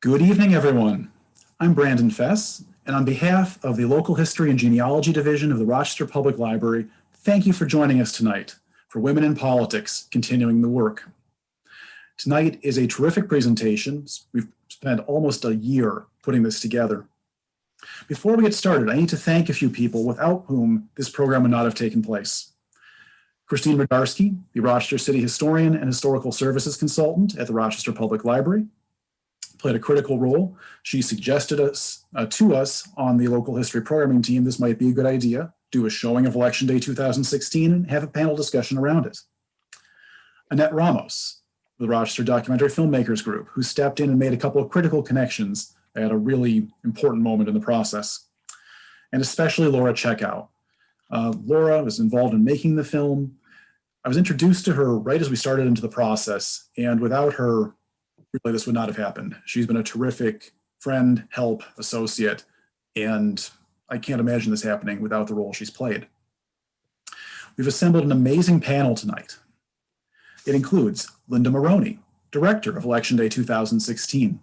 Good evening, everyone. I'm Brandon Fess, and on behalf of the Local History and Genealogy Division of the Rochester Public Library, thank you for joining us tonight for Women in Politics, Continuing the Work. Tonight is a terrific presentation. We've spent almost a year putting this together. Before we get started, I need to thank a few people without whom this program would not have taken place. Christine Radarski, the Rochester City Historian and Historical Services Consultant at the Rochester Public Library, played a critical role. She suggested to us on the local history programming team, this might be a good idea, do a showing of Election Day 2016 and have a panel discussion around it. Annette Ramos, the Rochester Documentary Filmmakers group, who stepped in and made a couple of critical connections at a really important moment in the process. And especially Laura Checkow. Laura was involved in making the film. I was introduced to her right as we started into the process, and without her, really, this would not have happened. She's been a terrific friend, help, associate, and I can't imagine this happening without the role she's played. We've assembled an amazing panel tonight. It includes Linda Moroney, Director of Election Day 2016,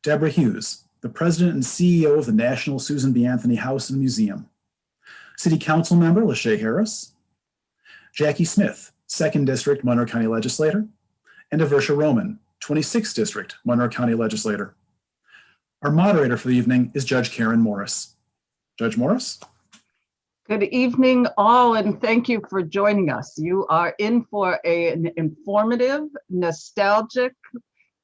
Deborah Hughes, the President and CEO of the National Susan B. Anthony House and Museum, City Council Member LaShay Harris, Jackie Smith, 2nd District Monroe County Legislator, and Aversha Roman, 26th District, Monroe County Legislator. Our moderator for the evening is Judge Karen Morris. Judge Morris? Good evening, all, and thank you for joining us. You are in for an informative, nostalgic,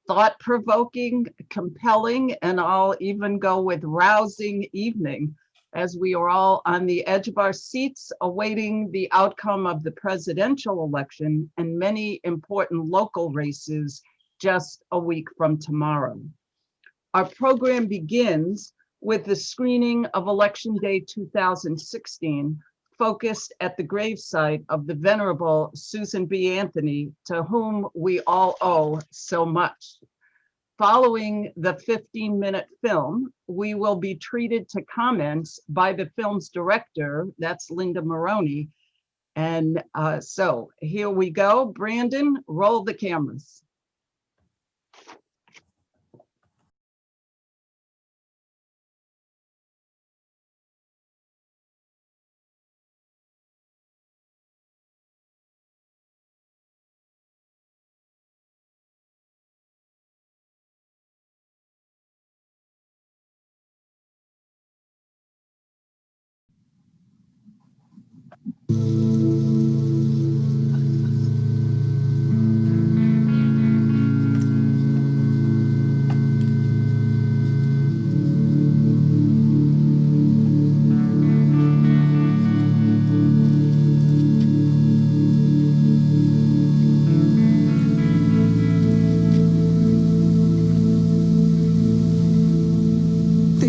thought-provoking, compelling, and I'll even go with rousing evening, as we are all on the edge of our seats awaiting the outcome of the presidential election and many important local races just a week from tomorrow. Our program begins with the screening of Election Day 2016, focused at the gravesite of the venerable Susan B. Anthony, to whom we all owe so much. Following the 15-minute film, we will be treated to comments by the film's director, that's Linda Moroney. And so here we go. Brandon, roll the cameras.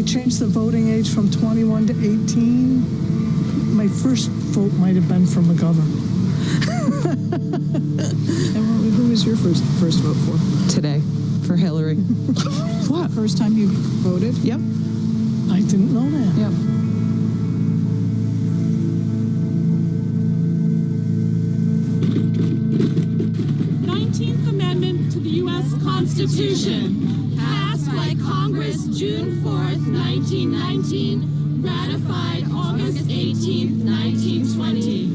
Changed the voting age from 21 to 18. My first vote might have been for McGovern. And who was your first vote for? Today, for Hillary. What? First time you voted? Yep. I didn't know that. Yep. Amendment to the U.S. Constitution, passed by Congress June 4th, 1919, ratified August 18th, 1920.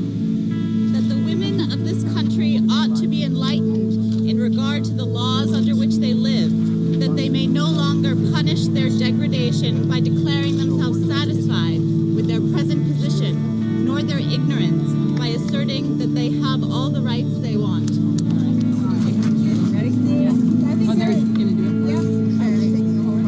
That the women of this country ought to be enlightened in regard to the laws under which they live, that they may no longer punish their degradation by declaring themselves satisfied with their present position, nor their ignorance by asserting that they have all the rights they want.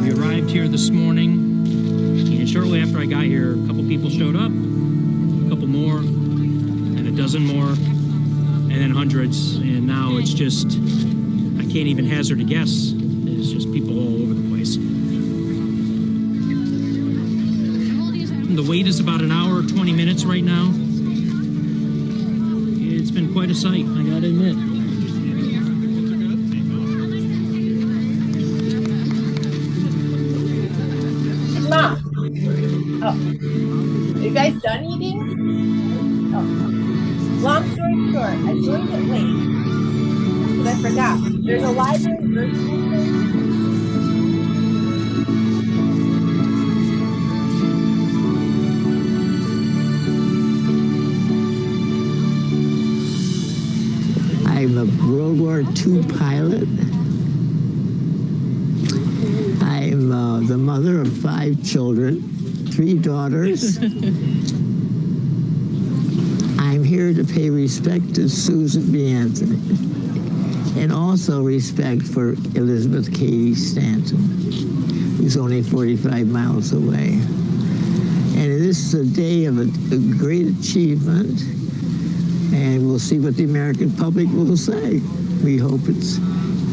We arrived here this morning, and shortly after I got here, a couple people showed up, a couple more, and a dozen more, and then hundreds, and now it's just, I can't even hazard a guess. There's just people all over the place. And the wait is about an hour, 20 minutes right now. It's been quite a sight, I gotta admit. Mom. Oh. Are you guys done eating? Oh. Long story short, I joined it late because I forgot. There's a library virtual thing. I'm a World War II pilot. I'm the mother of 5 children, 3 daughters. I'm here to pay respect to Susan B. Anthony and also respect for Elizabeth Cady Stanton, who's only 45 miles away. And this is a day of a great achievement, and we'll see what the American public will say. We hope it's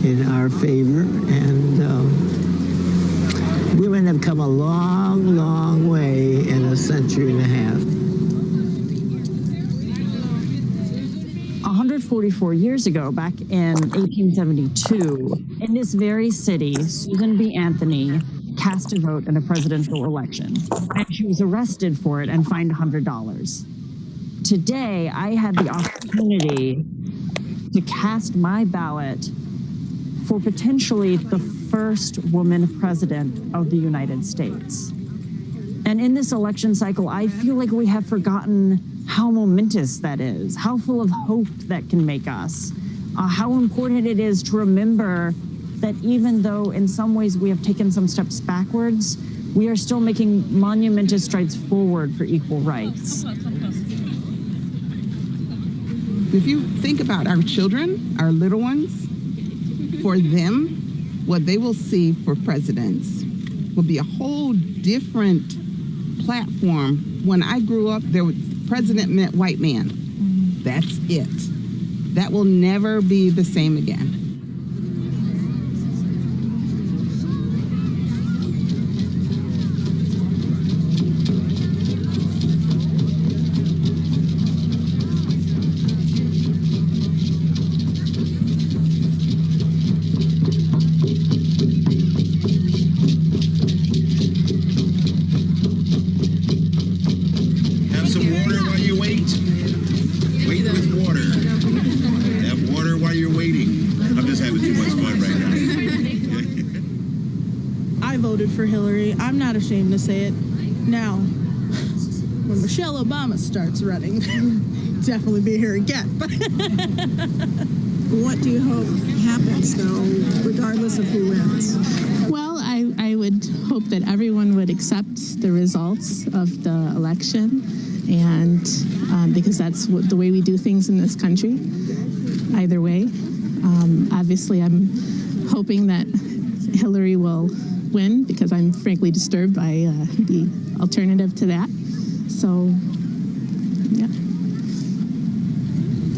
in our favor, and women have come a long, long way in a century and a half. 144 years ago, back in 1872, in this very city, Susan B. Anthony cast a vote in a presidential election, and she was arrested for it and fined $100. Today, I had the opportunity to cast my ballot for potentially the first woman president of the United States. And in this election cycle, I feel like we have forgotten how momentous that is, how full of hope that can make us, how important it is to remember that even though in some ways we have taken some steps backwards, we are still making monumentous strides forward for equal rights. If you think about our children, our little ones, for them, what they will see for presidents will be a whole different platform. When I grew up, president meant white man. That's it. That will never be the same again. For Hillary. I'm not ashamed to say it. Now, when Michelle Obama starts running, definitely be here again. What do you hope happens, though, regardless of who wins? Well, I would hope that everyone would accept the results of the election, and because that's the way we do things in this country, either way. Obviously, I'm hoping that Hillary will win, because I'm frankly disturbed by the alternative to that. So, yeah.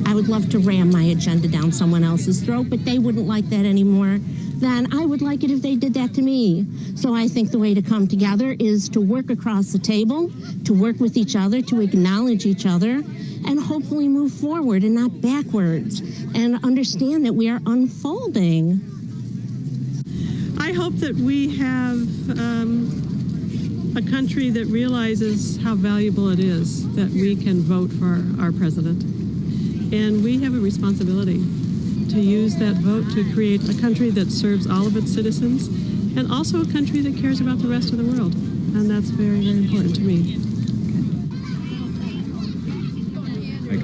I would love to ram my agenda down someone else's throat, but they wouldn't like that anymore. Then I would like it if they did that to me. So I think the way to come together is to work across the table, to work with each other, to acknowledge each other, and hopefully move forward and not backwards, and understand that we are unfolding. I hope that we have a country that realizes how valuable it is that we can vote for our president. And we have a responsibility to use that vote to create a country that serves all of its citizens, and also a country that cares about the rest of the world. And that's very, very important to me.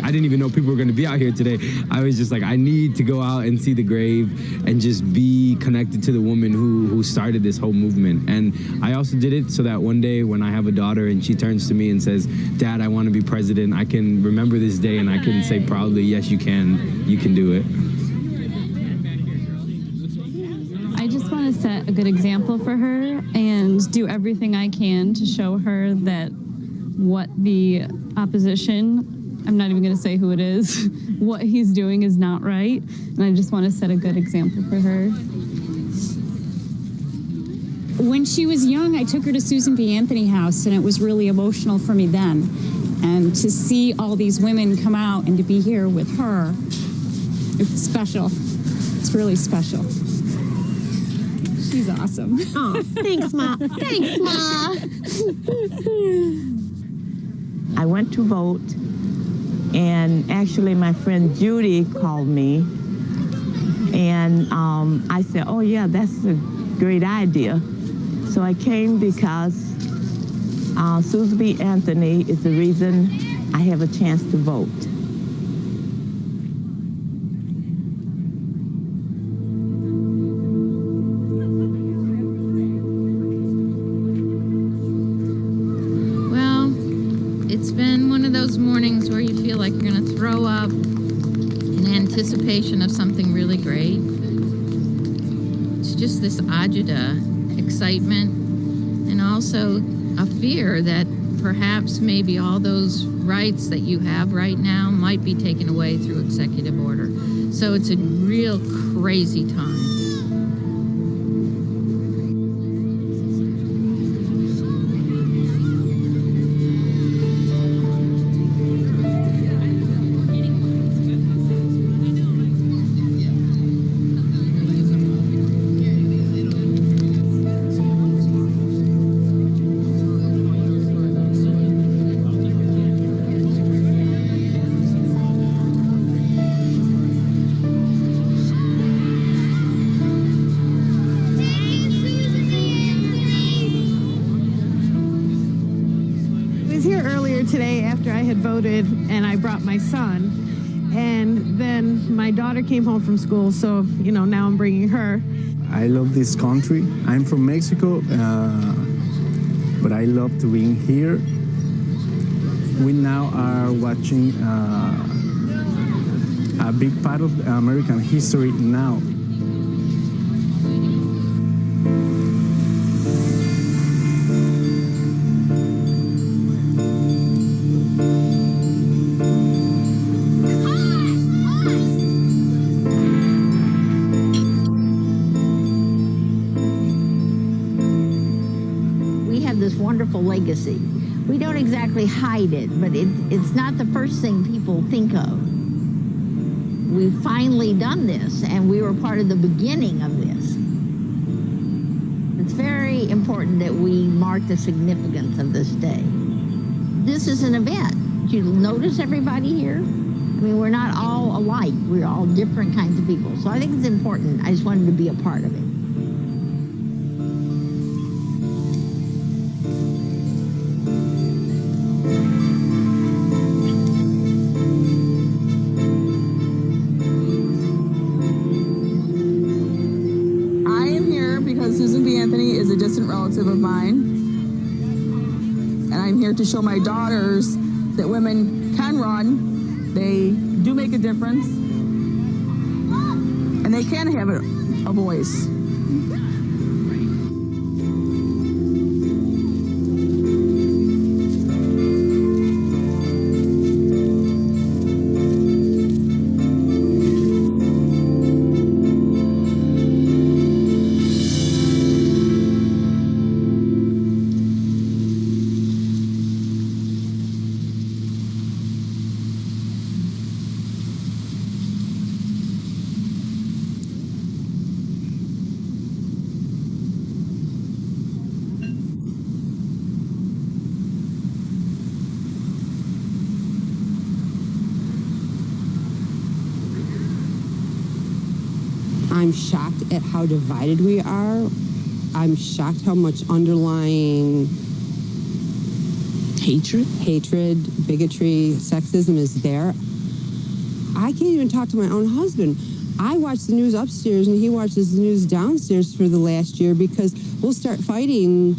I didn't even know people were going to be out here today. I was just like, I need to go out and see the grave and just be connected to the woman who started this whole movement. And I also did it so that one day when I have a daughter and she turns to me and says, Dad, I want to be president, I can remember this day and I can say proudly, yes, you can do it. I just want to set a good example for her and do everything I can to show her that what the opposition, I'm not even going to say who it is, what he's doing is not right. And I just want to set a good example for her. When she was young, I took her to Susan B. Anthony House, and it was really emotional for me then. And to see all these women come out and to be here with her, it's special. It's really special. She's awesome. Oh, thanks, Ma. Thanks, Ma. I went to vote, and actually my friend Judy called me, and I said, oh yeah, that's a great idea. So So I came because Susan B. Anthony is the reason I have a chance to vote. Well, it's been one of those mornings where you feel like you're going to throw up in anticipation of something really great. It's just this agita, excitement, and also a fear that perhaps maybe all those rights that you have right now might be taken away through executive order. So it's a real crazy time. Today after I had voted and I brought my son, and then my daughter came home from school, so now I'm bringing her. I love this country. I'm from Mexico, but I love to be here. We now are watching a big part of American history now. Wonderful legacy. We don't exactly hide it, but it's not the first thing people think of. We've finally done this, and we were part of the beginning of this. It's very important that we mark the significance of this day. This is an event. Did you notice everybody here? I mean, we're not all alike. We're all different kinds of people. So I think it's important. I just wanted to be a part of it. Relative of mine, and I'm here to show my daughters that women can run, they do make a difference, and they can have a voice. I'm shocked at how divided we are. I'm shocked how much underlying hatred, bigotry, sexism is there. I can't even talk to my own husband. I watch the news upstairs and he watches the news downstairs for the last year because we'll start fighting.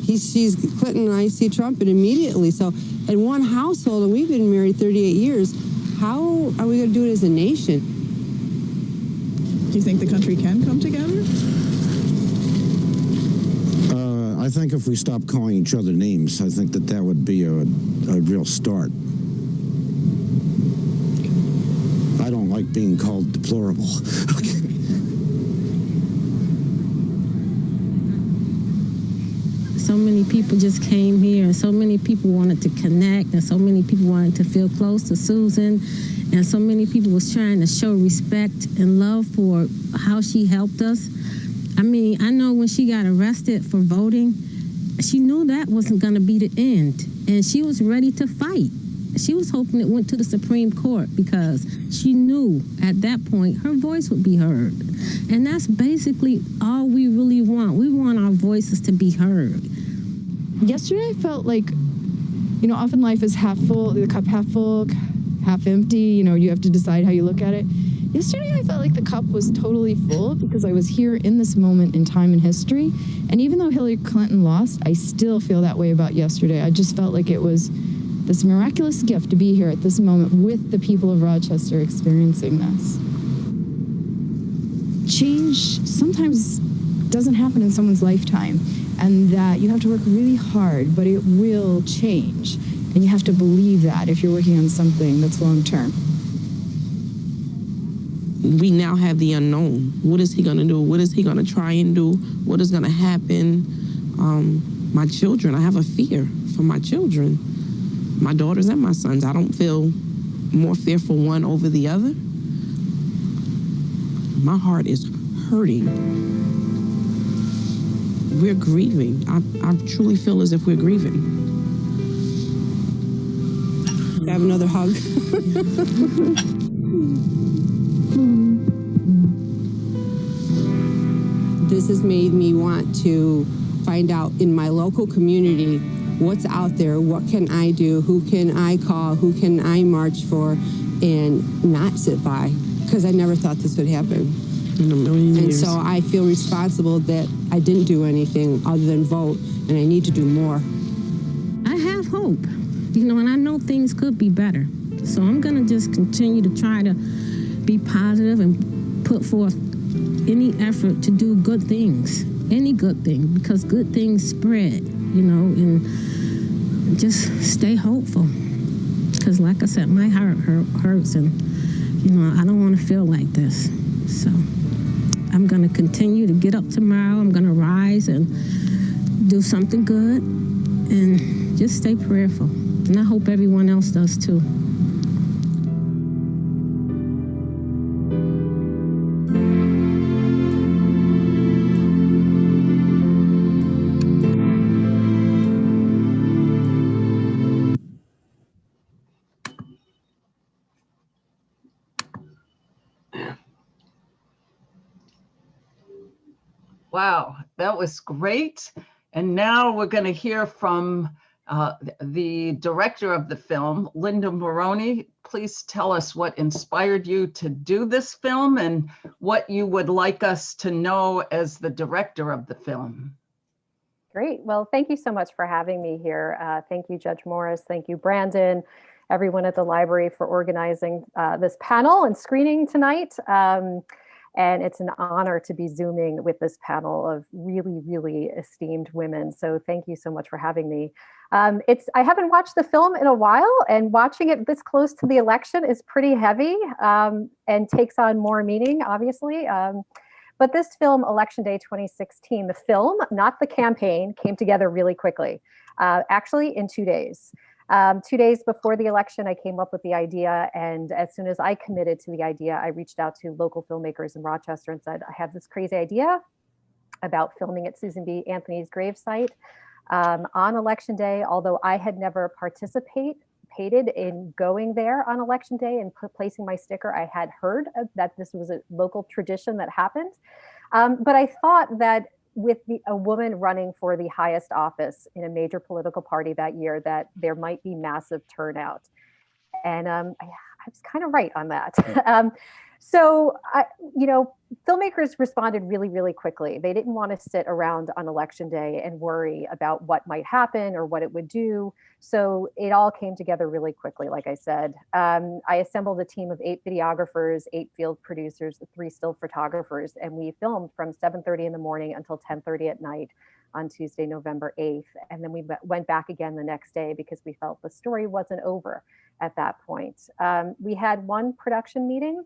He sees Clinton and I see Trump, and immediately. So in one household, and we've been married 38 years, how are we going to do it as a nation? Do you think the country can come together? I think if we stop calling each other names, I think that would be a real start. I don't like being called deplorable. So many people just came here, and so many people wanted to connect, and so many people wanted to feel close to Susan, and so many people was trying to show respect and love for how she helped us. I mean, I know when she got arrested for voting, she knew that wasn't going to be the end, and she was ready to fight. She was hoping it went to the Supreme Court because she knew at that point her voice would be heard. And that's basically all we really want. We want our voices to be heard. Yesterday I felt like, you know, often life is half full, the cup half full, half empty, you know, you have to decide how you look at it. Yesterday I felt like the cup was totally full because I was here in this moment in time in history. And even though Hillary Clinton lost, I still feel that way about yesterday. I just felt like it was this miraculous gift to be here at this moment with the people of Rochester experiencing this. Change sometimes doesn't happen in someone's lifetime, and that you have to work really hard, but it will change. And you have to believe that if you're working on something that's long term. We now have the unknown. What is he going to do? What is he going to try and do? What is going to happen? My children, I have a fear for my children, my daughters and my sons. I don't feel more fearful one over the other. My heart is hurting. We're grieving. I truly feel as if we're grieving. Have another hug. This has made me want to find out in my local community what's out there, what can I do, who can I call, who can I march for, and not sit by, because I never thought this would happen. In a million years. And so I feel responsible that I didn't do anything other than vote, and I need to do more. I have hope, you know, and I know things could be better. So I'm going to just continue to try to be positive and put forth any effort to do good things, any good thing, because good things spread, you know, and just stay hopeful. Because like I said, my heart hurts, and, you know, I don't want to feel like this. So I'm going to continue to get up tomorrow. I'm going to rise and do something good and just stay prayerful. And I hope everyone else does too. Wow, that was great. And now we're going to hear from the director of the film, Linda Moroney. Please tell us what inspired you to do this film and what you would like us to know as the director of the film. Great. Well, thank you so much for having me here. Thank you, Judge Morris. Thank you, Brandon, everyone at the library for organizing this panel and screening tonight. And it's an honor to be Zooming with this panel of really, really esteemed women. So thank you so much for having me. I haven't watched the film in a while, and watching it this close to the election is pretty heavy and takes on more meaning, obviously. But this film, Election Day 2016, the film, not the campaign, came together really quickly, actually in 2 days. 2 days before the election, I came up with the idea, and as soon as I committed to the idea, I reached out to local filmmakers in Rochester and said, I have this crazy idea about filming at Susan B. Anthony's gravesite on Election Day. Although I had never participated in going there on Election Day and placing my sticker, I had heard that this was a local tradition that happened. But I thought that with a woman running for the highest office in a major political party that year, that there might be massive turnout. And I was kind of right on that. So, filmmakers responded really, really quickly. They didn't want to sit around on Election Day and worry about what might happen or what it would do. So it all came together really quickly, like I said. I assembled a team of 8 videographers, 8 field producers, 3 still photographers, and we filmed from 7:30 in the morning until 10:30 at night on Tuesday, November 8th. And then we went back again the next day because we felt the story wasn't over at that point. We had one production meeting.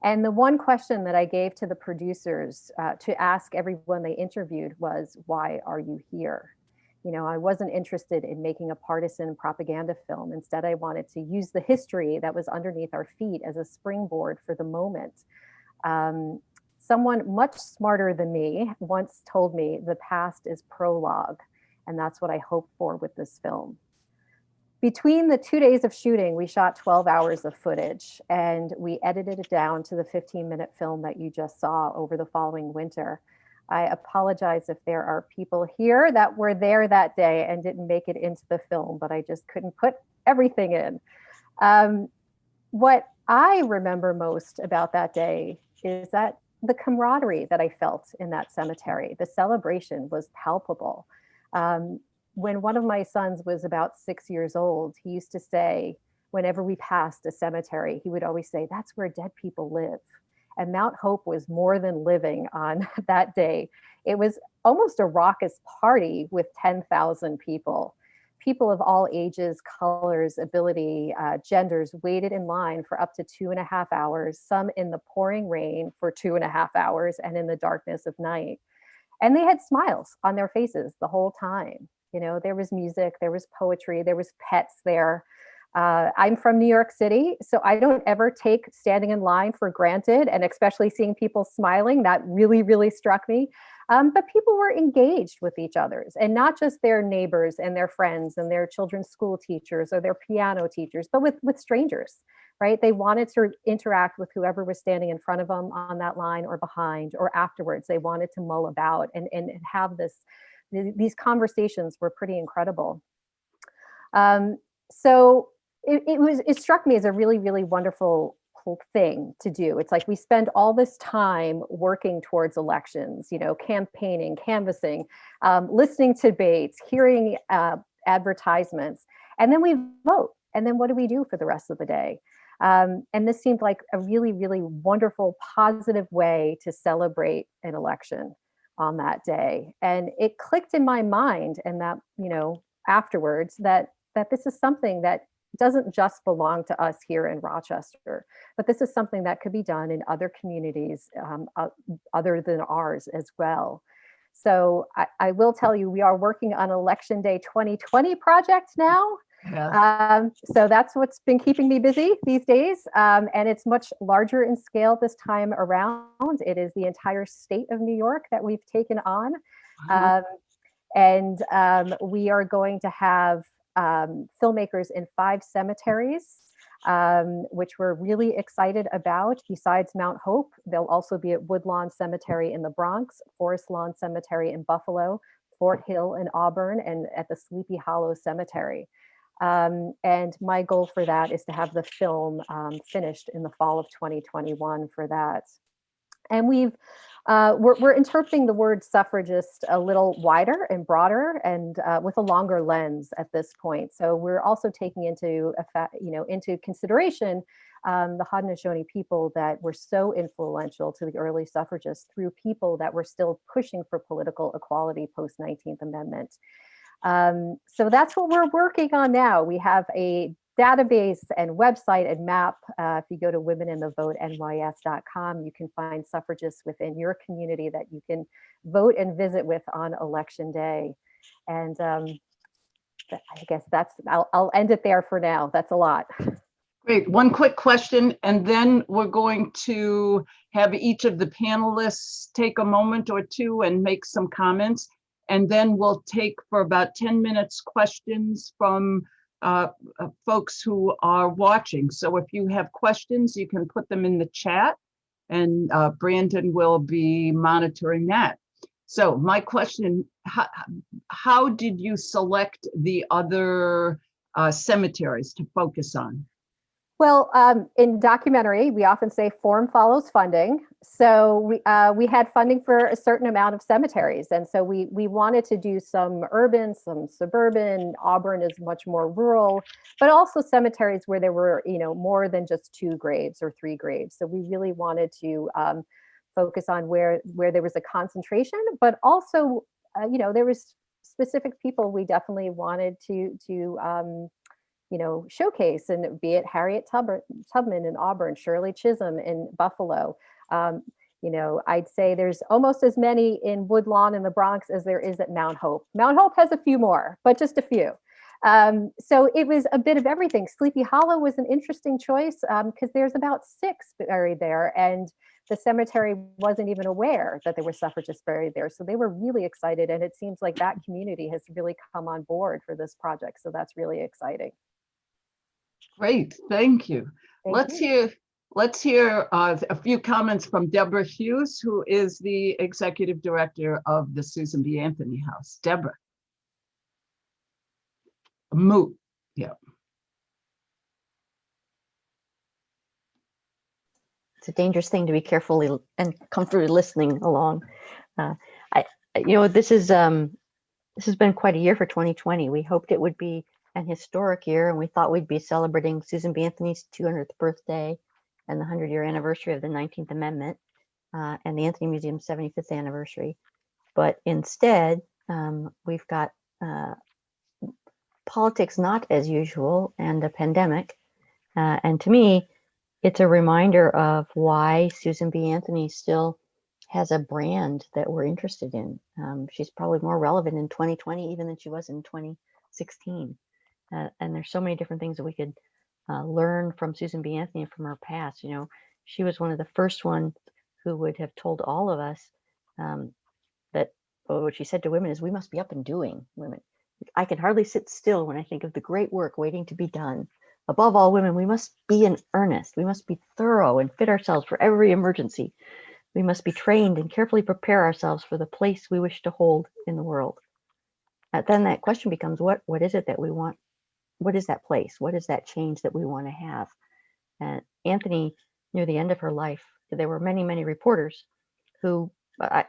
And the one question that I gave to the producers to ask everyone they interviewed was, why are you here? You know, I wasn't interested in making a partisan propaganda film. Instead, I wanted to use the history that was underneath our feet as a springboard for the moment. Someone much smarter than me once told me the past is prologue, and that's what I hope for with this film. Between the 2 days of shooting, we shot 12 hours of footage, and we edited it down to the 15-minute film that you just saw over the following winter. I apologize if there are people here that were there that day and didn't make it into the film, but I just couldn't put everything in. What I remember most about that day is that the camaraderie that I felt in that cemetery. The celebration was palpable. When one of my sons was about 6 years old, he used to say, whenever we passed a cemetery, he would always say, "That's where dead people live." And Mount Hope was more than living on that day. It was almost a raucous party with 10,000 people. People of all ages, colors, ability, genders waited in line for up to 2.5 hours, some in the pouring rain for 2.5 hours and in the darkness of night. And they had smiles on their faces the whole time. You know, there was music, there was poetry, there was pets there. I'm from New York City, so I don't ever take standing in line for granted, and especially seeing people smiling, that really, really struck me. But people were engaged with each other, and not just their neighbors and their friends and their children's school teachers or their piano teachers, but with strangers, right? They wanted to interact with whoever was standing in front of them on that line or behind or afterwards. They wanted to mull about and have these conversations were pretty incredible. So it struck me as a really, really wonderful thing to do. It's like we spend all this time working towards elections, you know, campaigning, canvassing, listening to debates, hearing advertisements, and then we vote. And then what do we do for the rest of the day? And this seemed like a really, really wonderful, positive way to celebrate an election on that day. And it clicked in my mind, and that, you know, afterwards, that this is something that doesn't just belong to us here in Rochester, but this is something that could be done in other communities other than ours as well. So I will tell you, we are working on Election Day 2020 project now. Yes. So that's what's been keeping me busy these days. And it's much larger in scale this time around. It is the entire state of New York that we've taken on. And we are going to have filmmakers in 5 cemeteries, which we're really excited about. Besides Mount Hope, they'll also be at Woodlawn Cemetery in the Bronx, Forest Lawn Cemetery in Buffalo, Fort Hill in Auburn, and at the Sleepy Hollow Cemetery. And my goal for that is to have the film finished in the fall of 2021 for that. And we're interpreting the word suffragist a little wider and broader, and with a longer lens at this point. So we're also taking into consideration the Haudenosaunee people that were so influential to the early suffragists through people that were still pushing for political equality post 19th Amendment. So that's what we're working on now. We have a database and website and map. If you go to womeninthevotenys.com, you can find suffragists within your community that you can vote and visit with on Election Day. And I guess I'll end it there for now. That's a lot. Great. One quick question, and then we're going to have each of the panelists take a moment or two and make some comments. And then we'll take for about 10 minutes questions from folks who are watching. So if you have questions, you can put them in the chat, and Brandon will be monitoring that. So my question, how did you select the other cemeteries to focus on? Well, in documentary, we often say form follows funding. So we had funding for a certain amount of cemeteries. And so we wanted to do some urban, some suburban. Auburn is much more rural, but also cemeteries where there were, more than just 2 graves or 3 graves. So we really wanted to focus on where there was a concentration, but also, there was specific people we definitely wanted to showcase, and be it Harriet Tubman in Auburn, Shirley Chisholm in Buffalo. I'd say there's almost as many in Woodlawn in the Bronx as there is at Mount Hope. Mount Hope has a few more, but just a few. So it was a bit of everything. Sleepy Hollow was an interesting choice because there's about 6 buried there, and the cemetery wasn't even aware that there were suffragists buried there. So they were really excited, and it seems like that community has really come on board for this project. So that's really exciting. Great, thank you. Thank Let's hear a few comments from Deborah Hughes, who is the executive director of the Susan B. Anthony House. Deborah. Moot, yeah. It's a dangerous thing to be carefully and comfortably listening along. This has been quite a year for 2020. We hoped it would be an historic year, and we thought we'd be celebrating Susan B. Anthony's 200th birthday and the 100-year anniversary of the 19th Amendment and the Anthony Museum's 75th anniversary. But instead, we've got politics not as usual and a pandemic. And to me, it's a reminder of why Susan B. Anthony still has a brand that we're interested in. She's probably more relevant in 2020 even than she was in 2016. And there's so many different things that we could learn from Susan B. Anthony and from her past. She was one of the first ones who would have told all of us that what she said to women is, we must be up and doing, women. I can hardly sit still when I think of the great work waiting to be done. Above all, women, we must be in earnest. We must be thorough and fit ourselves for every emergency. We must be trained and carefully prepare ourselves for the place we wish to hold in the world. Then that question becomes, what is it that we want? What is that place? What is that change that we want to have? And Anthony, near the end of her life, there were many, many reporters who,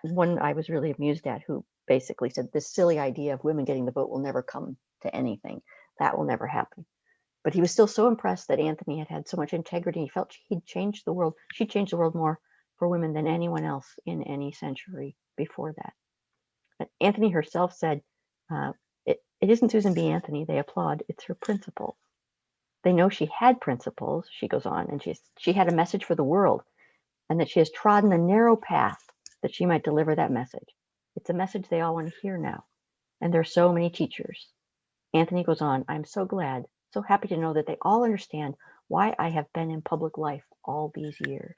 one I was really amused at, who basically said, this silly idea of women getting the vote will never come to anything. That will never happen. But he was still so impressed that Anthony had had so much integrity. He felt he'd changed the world. She'd changed the world more for women than anyone else in any century before that. But Anthony herself said, it isn't Susan B. Anthony they applaud, it's her principles. They know she had principles, she goes on, and she had a message for the world, and that she has trodden a narrow path that she might deliver that message. It's a message they all want to hear now. And there are so many teachers. Anthony goes on, I'm so glad, so happy to know that they all understand why I have been in public life all these years.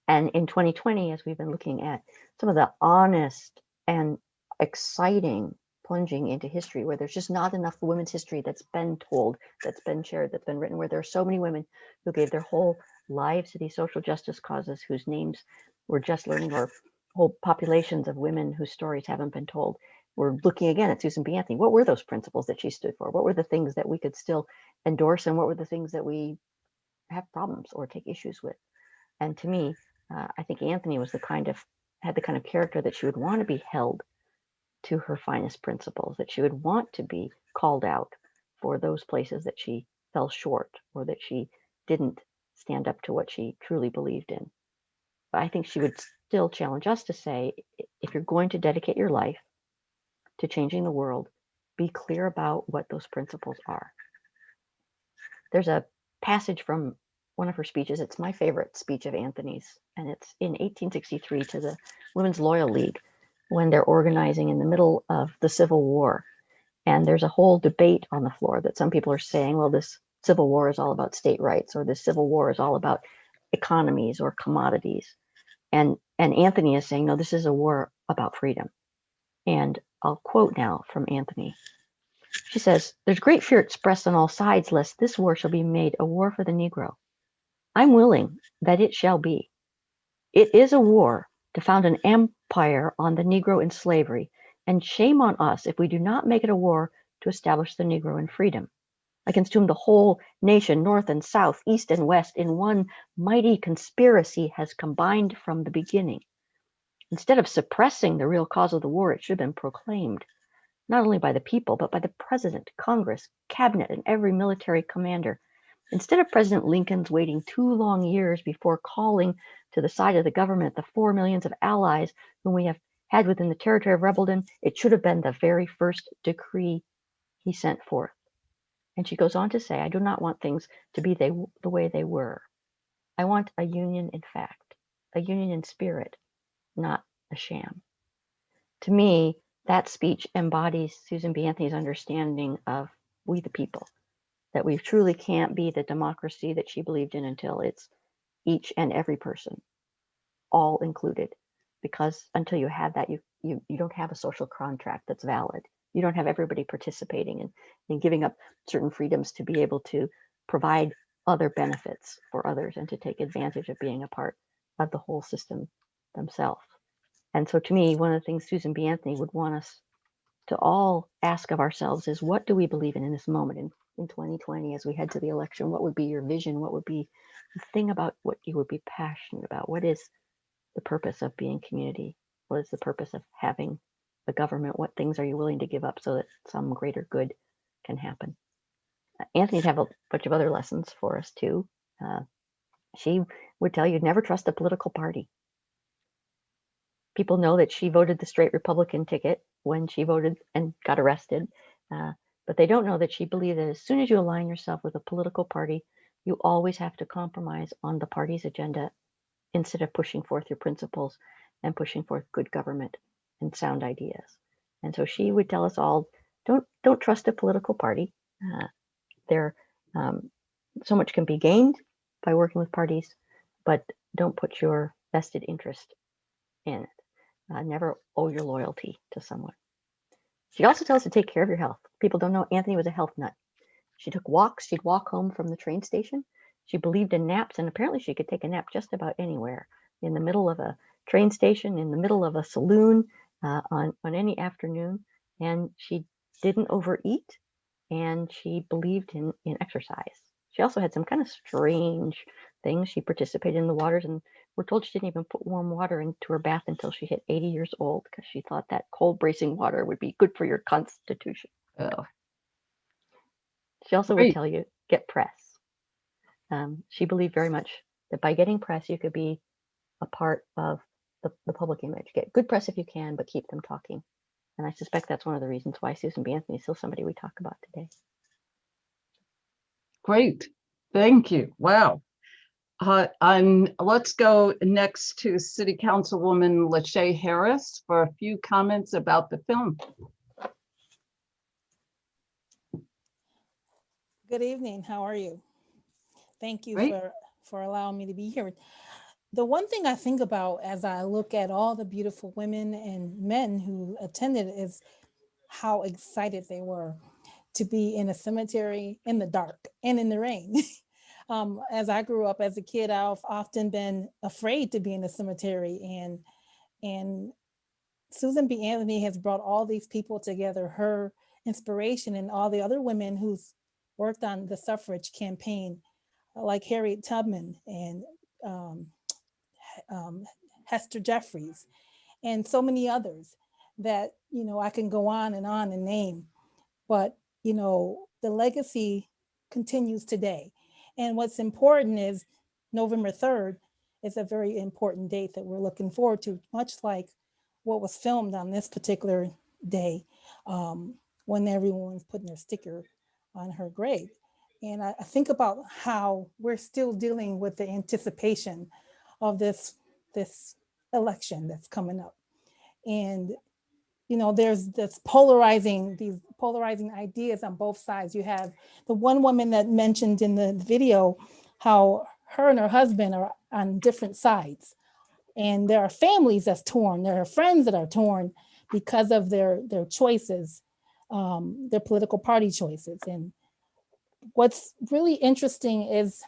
And in 2020, as we've been looking at some of the honest and exciting plunging into history, where there's just not enough women's history that's been told, that's been shared, that's been written, where there are so many women who gave their whole lives to these social justice causes whose names we're just learning, or whole populations of women whose stories haven't been told. We're looking again at Susan B. Anthony. What were those principles that she stood for? What were the things that we could still endorse, and what were the things that we have problems or take issues with? And to me, I think Anthony was had the kind of character that she would want to be held to her finest principles, that she would want to be called out for those places that she fell short or that she didn't stand up to what she truly believed in. But I think she would still challenge us to say, if you're going to dedicate your life to changing the world, be clear about what those principles are. There's a passage from one of her speeches. It's my favorite speech of Anthony's, and it's in 1863 to the Women's Loyal League, when they're organizing in the middle of the Civil War. And there's a whole debate on the floor that some people are saying, well, this Civil War is all about state rights, or this Civil War is all about economies or commodities. And Anthony is saying, no, this is a war about freedom. And I'll quote now from Anthony. She says, there's great fear expressed on all sides lest this war shall be made a war for the Negro. I'm willing that it shall be. It is a war to found an empire on the Negro in slavery, and shame on us if we do not make it a war to establish the Negro in freedom, against whom the whole nation, North and South, East and West, in one mighty conspiracy has combined from the beginning. Instead of suppressing the real cause of the war, it should have been proclaimed, not only by the people, but by the President, Congress, Cabinet, and every military commander. Instead of President Lincoln's waiting 2 long years before calling to the side of the government the 4 millions of allies whom we have had within the territory of rebeldom, it should have been the very first decree he sent forth. And she goes on to say, I do not want things to be the way they were. I want a union in fact, a union in spirit, not a sham. To me, that speech embodies Susan B. Anthony's understanding of we the people, that we truly can't be the democracy that she believed in until it's each and every person, all included. Because until you have that, you don't have a social contract that's valid. You don't have everybody participating and giving up certain freedoms to be able to provide other benefits for others and to take advantage of being a part of the whole system themselves. And so to me, one of the things Susan B. Anthony would want us to all ask of ourselves is, what do we believe in this moment in 2020 as we head to the election? What would be your vision? What would be the thing about what you would be passionate about? What is the purpose of being community? What is the purpose of having a government? What things are you willing to give up so that some greater good can happen? Anthony'd have a bunch of other lessons for us too. She would tell you never trust a political party. People know that she voted the straight Republican ticket when she voted and got arrested, but they don't know that she believed that as soon as you align yourself with a political party, you always have to compromise on the party's agenda instead of pushing forth your principles and pushing forth good government and sound ideas. And so she would tell us all, don't trust a political party. So much can be gained by working with parties, but don't put your vested interest in it. Never owe your loyalty to someone. She also tells us to take care of your health. People don't know Anthony was a health nut. She took walks. She'd walk home from the train station. She believed in naps, and apparently she could take a nap just about anywhere, in the middle of a train station, in the middle of a saloon, on any afternoon. And she didn't overeat, and she believed in exercise. She also had some kind of strange things. She participated in the waters, and we're told she didn't even put warm water into her bath until she hit 80 years old because she thought that cold, bracing water would be good for your constitution. Oh. She also would tell you, get press. She believed very much that by getting press, you could be a part of the public image. Get good press if you can, but keep them talking. And I suspect that's one of the reasons why Susan B. Anthony is still somebody we talk about today. Great. Thank you. Wow. And let's go next to City Councilwoman LaShay Harris for a few comments about the film. Good evening. How are you? Thank you Great. for allowing me to be here. The one thing I think about as I look at all the beautiful women and men who attended is how excited they were to be in a cemetery in the dark and in the rain. As I grew up as a kid, I've often been afraid to be in the cemetery, and Susan B. Anthony has brought all these people together, her inspiration, and all the other women who's worked on the suffrage campaign, like Harriet Tubman and Hester Jeffries, and so many others that, I can go on and name, but, the legacy continues today. And what's important is November 3rd is a very important date that we're looking forward to, much like what was filmed on this particular day, when everyone's putting their sticker on her grave. And I think about how we're still dealing with the anticipation of this election that's coming up. And, there's these polarizing ideas on both sides. You have the one woman that mentioned in the video how her and her husband are on different sides. And there are families that's torn. There are friends that are torn because of their choices, their political party choices. And what's really interesting is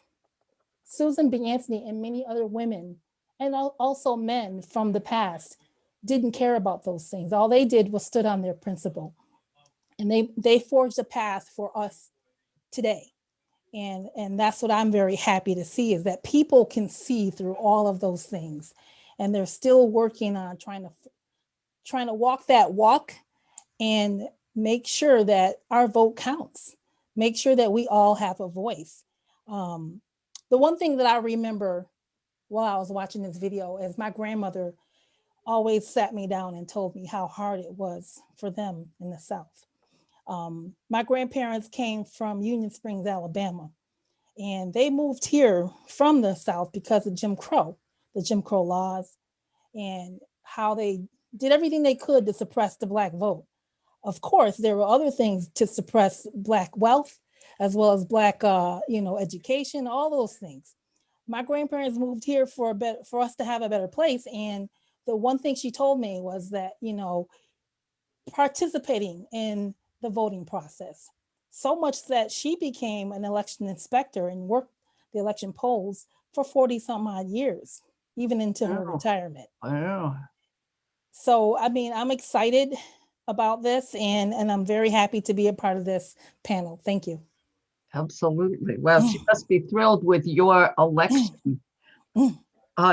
Susan B. Anthony and many other women, and also men from the past, didn't care about those things. All they did was stood on their principle. And they forged a path for us today. And that's what I'm very happy to see, is that people can see through all of those things. And they're still working on trying to walk that walk and make sure that our vote counts. Make sure that we all have a voice. The one thing that I remember while I was watching this video is my grandmother always sat me down and told me how hard it was for them in the South. My grandparents came from Union Springs, Alabama, and they moved here from the South because of the Jim Crow laws, and how they did everything they could to suppress the Black vote. Of course, there were other things to suppress Black wealth, as well as Black, education, all those things. My grandparents moved here for us to have a better place, and the one thing she told me was that, participating in the voting process, so much that she became an election inspector and worked the election polls for 40 some odd years, even into her retirement. Wow. So, I mean, I'm excited about this and I'm very happy to be a part of this panel. Thank you. Absolutely. Well, she must be thrilled with your election.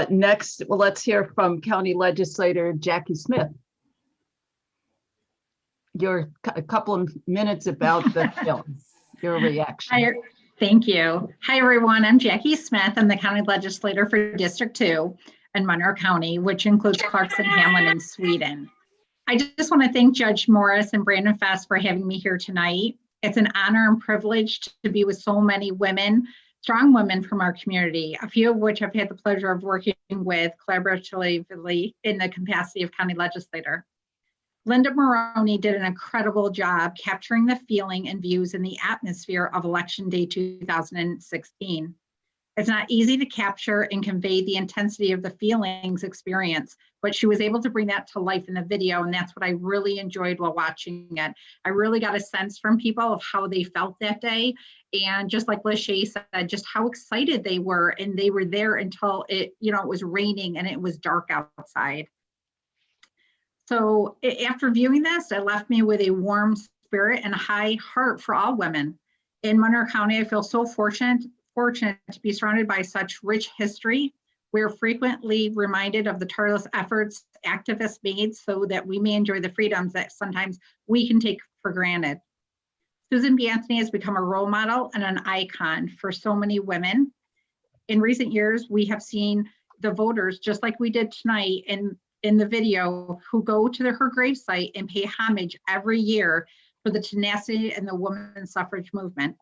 Next, well, let's hear from County Legislator Jackie Smith. Your a couple of minutes about the film, your reaction. Hi, thank you. Hi, everyone. I'm Jackie Smith. I'm the County Legislator for District 2 in Monroe County, which includes Clarkson, Hamlin, and Sweden. I just want to thank Judge Morris and Brandon Fest for having me here tonight. It's an honor and privilege to be with so many women, strong women from our community, a few of which I've had the pleasure of working with collaboratively in the capacity of County Legislator. Linda Moroney did an incredible job capturing the feeling and views in the atmosphere of Election Day 2016. It's not easy to capture and convey the intensity of the feelings experience, but she was able to bring that to life in the video, and that's what I really enjoyed while watching it. I really got a sense from people of how they felt that day, and just like LaShay said, just how excited they were, and they were there until it was raining and it was dark outside. So after viewing this, it left me with a warm spirit and a high heart for all women. In Monroe County, I feel so fortunate to be surrounded by such rich history. We're frequently reminded of the tireless efforts activists made so that we may enjoy the freedoms that sometimes we can take for granted. Susan B. Anthony has become a role model and an icon for so many women. In recent years, we have seen the voters, just like we did tonight in the video, who go to her gravesite and pay homage every year for the tenacity and the women's suffrage movement.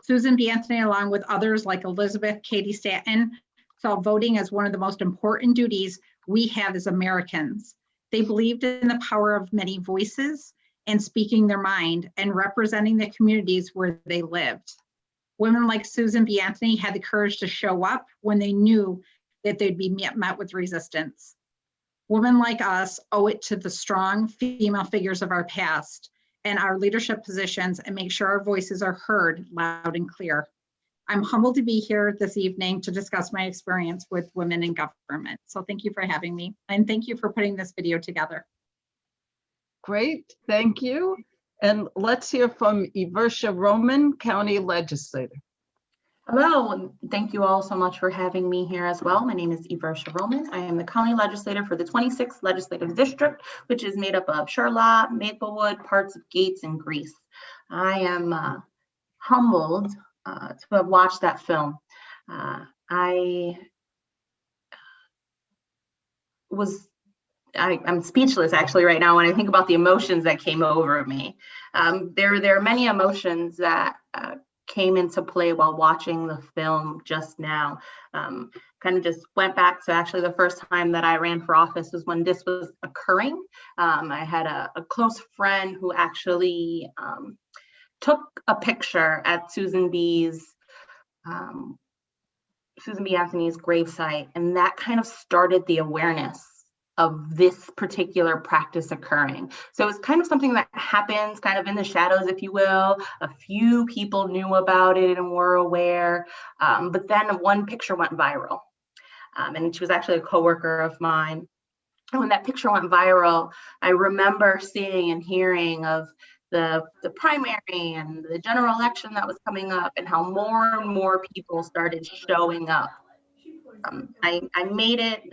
Susan B. Anthony, along with others like Elizabeth Cady Stanton, saw voting as one of the most important duties we have as Americans. They believed in the power of many voices and speaking their mind and representing the communities where they lived. Women like Susan B. Anthony had the courage to show up when they knew that they'd be met with resistance. Women like us owe it to the strong female figures of our past and our leadership positions and make sure our voices are heard loud and clear. I'm humbled to be here this evening to discuss my experience with women in government. So thank you for having me, and thank you for putting this video together. Great, thank you. And let's hear from Eversha Roman, County Legislator. Hello, and thank you all so much for having me here as well. My name is Eversha Roman. I am the County Legislator for the 26th Legislative District, which is made up of Charlotte, Maplewood, parts of Gates, and Greece. I am humbled to have watched that film. I'm speechless actually right now when I think about the emotions that came over me. There are many emotions that came into play while watching the film just now. Kind of just went back to actually the first time that I ran for office was when this was occurring. I had a close friend who actually took a picture at Susan B. Anthony's gravesite, and that kind of started the awareness of this particular practice occurring. So it's kind of something that happens kind of in the shadows, if you will. A few people knew about it and were aware, but then one picture went viral. And she was actually a coworker of mine. And when that picture went viral, I remember seeing and hearing of the primary and the general election that was coming up and how more and more people started showing up. I made it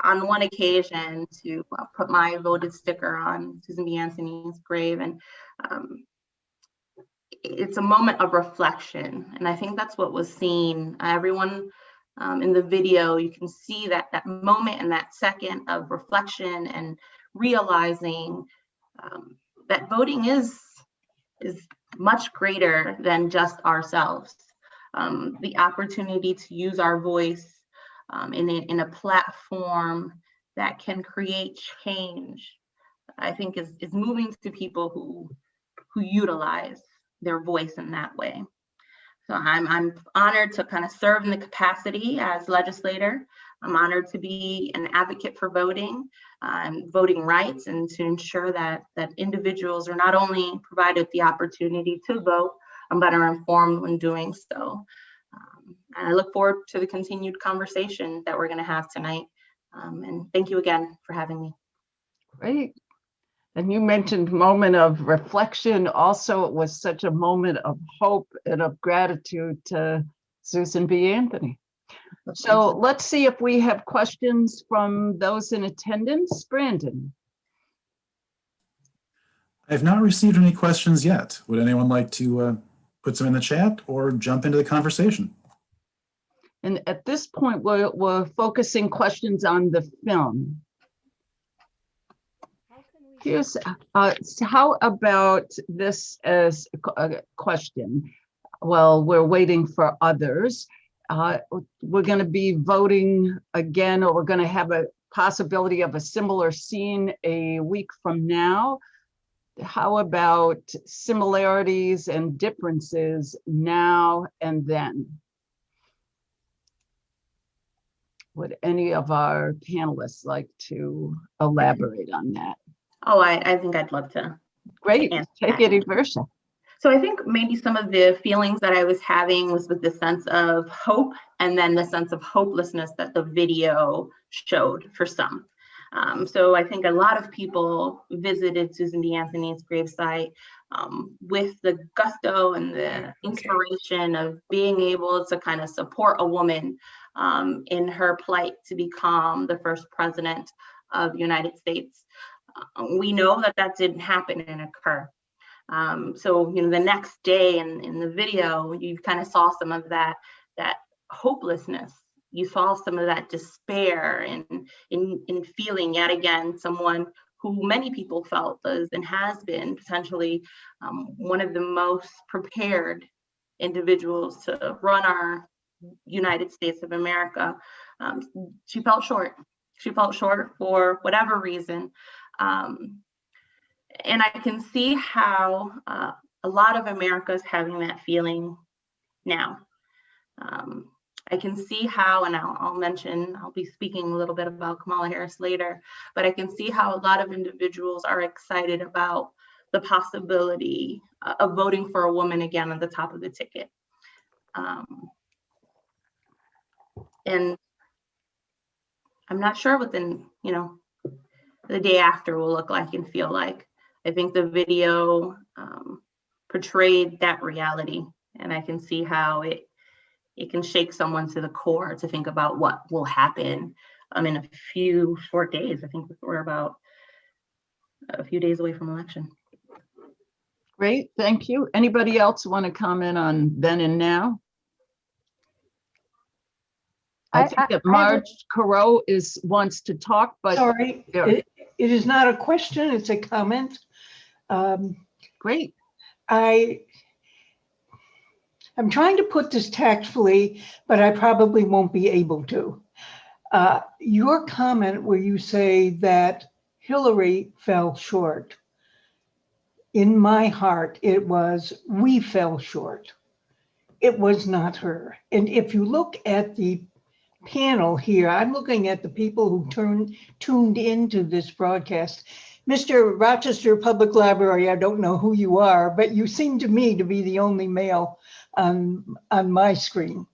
on one occasion to put my voted sticker on Susan B. Anthony's grave. And it's a moment of reflection. And I think that's what was seen. Everyone in the video, you can see that moment and that second of reflection and realizing that voting is much greater than just ourselves. The opportunity to use our voice in a platform that can create change, I think is moving to people who utilize their voice in that way. So I'm honored to kind of serve in the capacity as legislator. I'm honored to be an advocate for voting, voting rights, and to ensure that individuals are not only provided the opportunity to vote, but are informed when doing so. And I look forward to the continued conversation that we're going to have tonight. And thank you again for having me. Great. And you mentioned moment of reflection. Also, it was such a moment of hope and of gratitude to Susan B. Anthony. So let's see if we have questions from those in attendance. Brandon. I have not received any questions yet. Would anyone like to put some in the chat or jump into the conversation? And at this point, we're focusing questions on the film. Here's, how about this as a question? Well, we're waiting for others. We're going to be voting again, or we're going to have a possibility of a similar scene a week from now. How about similarities and differences now and then? Would any of our panelists like to elaborate on that? Oh, I think I'd love to. Great, take it, Eversha. So I think maybe some of the feelings that I was having was with the sense of hope and then the sense of hopelessness that the video showed for some. So I think a lot of people visited Susan B. Anthony's gravesite with the gusto and the inspiration of being able to kind of support a woman in her plight to become the first president of the United States. We know that that didn't happen and occur. So, you know, the next day in the video, you kind of saw some of that hopelessness. You saw some of that despair in feeling yet again someone who many people felt is and has been potentially one of the most prepared individuals to run our United States of America. She felt short. She felt short for whatever reason. And I can see how a lot of America is having that feeling now. I can see how, and I'll be speaking a little bit about Kamala Harris later, but I can see how a lot of individuals are excited about the possibility of voting for a woman again at the top of the ticket. And I'm not sure what the day after will look like and feel like. I think the video portrayed that reality, and I can see how it can shake someone to the core to think about what will happen in a few short days. I think we're about a few days away from election. Great, thank you. Anybody else want to comment on then and now? I think that Marjorie Karowe wants to talk, but sorry, it is not a question, it's a comment. Great. I'm trying to put this tactfully, but I probably won't be able to. Your comment where you say that Hillary fell short, in my heart, it was we fell short. It was not her. And if you look at the panel here, I'm looking at the people who tuned into this broadcast. Mr. Rochester Public Library, I don't know who you are, but you seem to me to be the only male on my screen.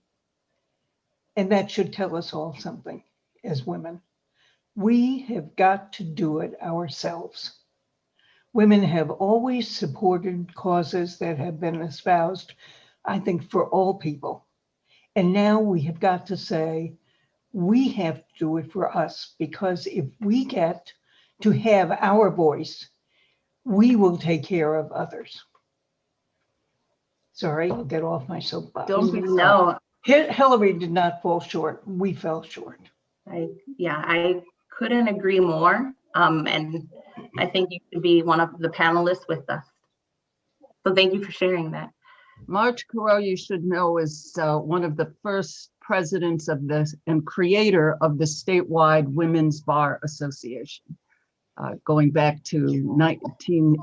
And that should tell us all something as women. We have got to do it ourselves. Women have always supported causes that have been espoused, I think, for all people. And now we have got to say, we have to do it for us, because if we get to have our voice, we will take care of others. Sorry, I'll get off my soapbox. Don't be no. Hillary did not fall short. We fell short. I couldn't agree more. And I think you should be one of the panelists with us. So thank you for sharing that. Marjorie Karowe, you should know, is one of the first presidents of this and creator of the statewide Women's Bar Association, going back to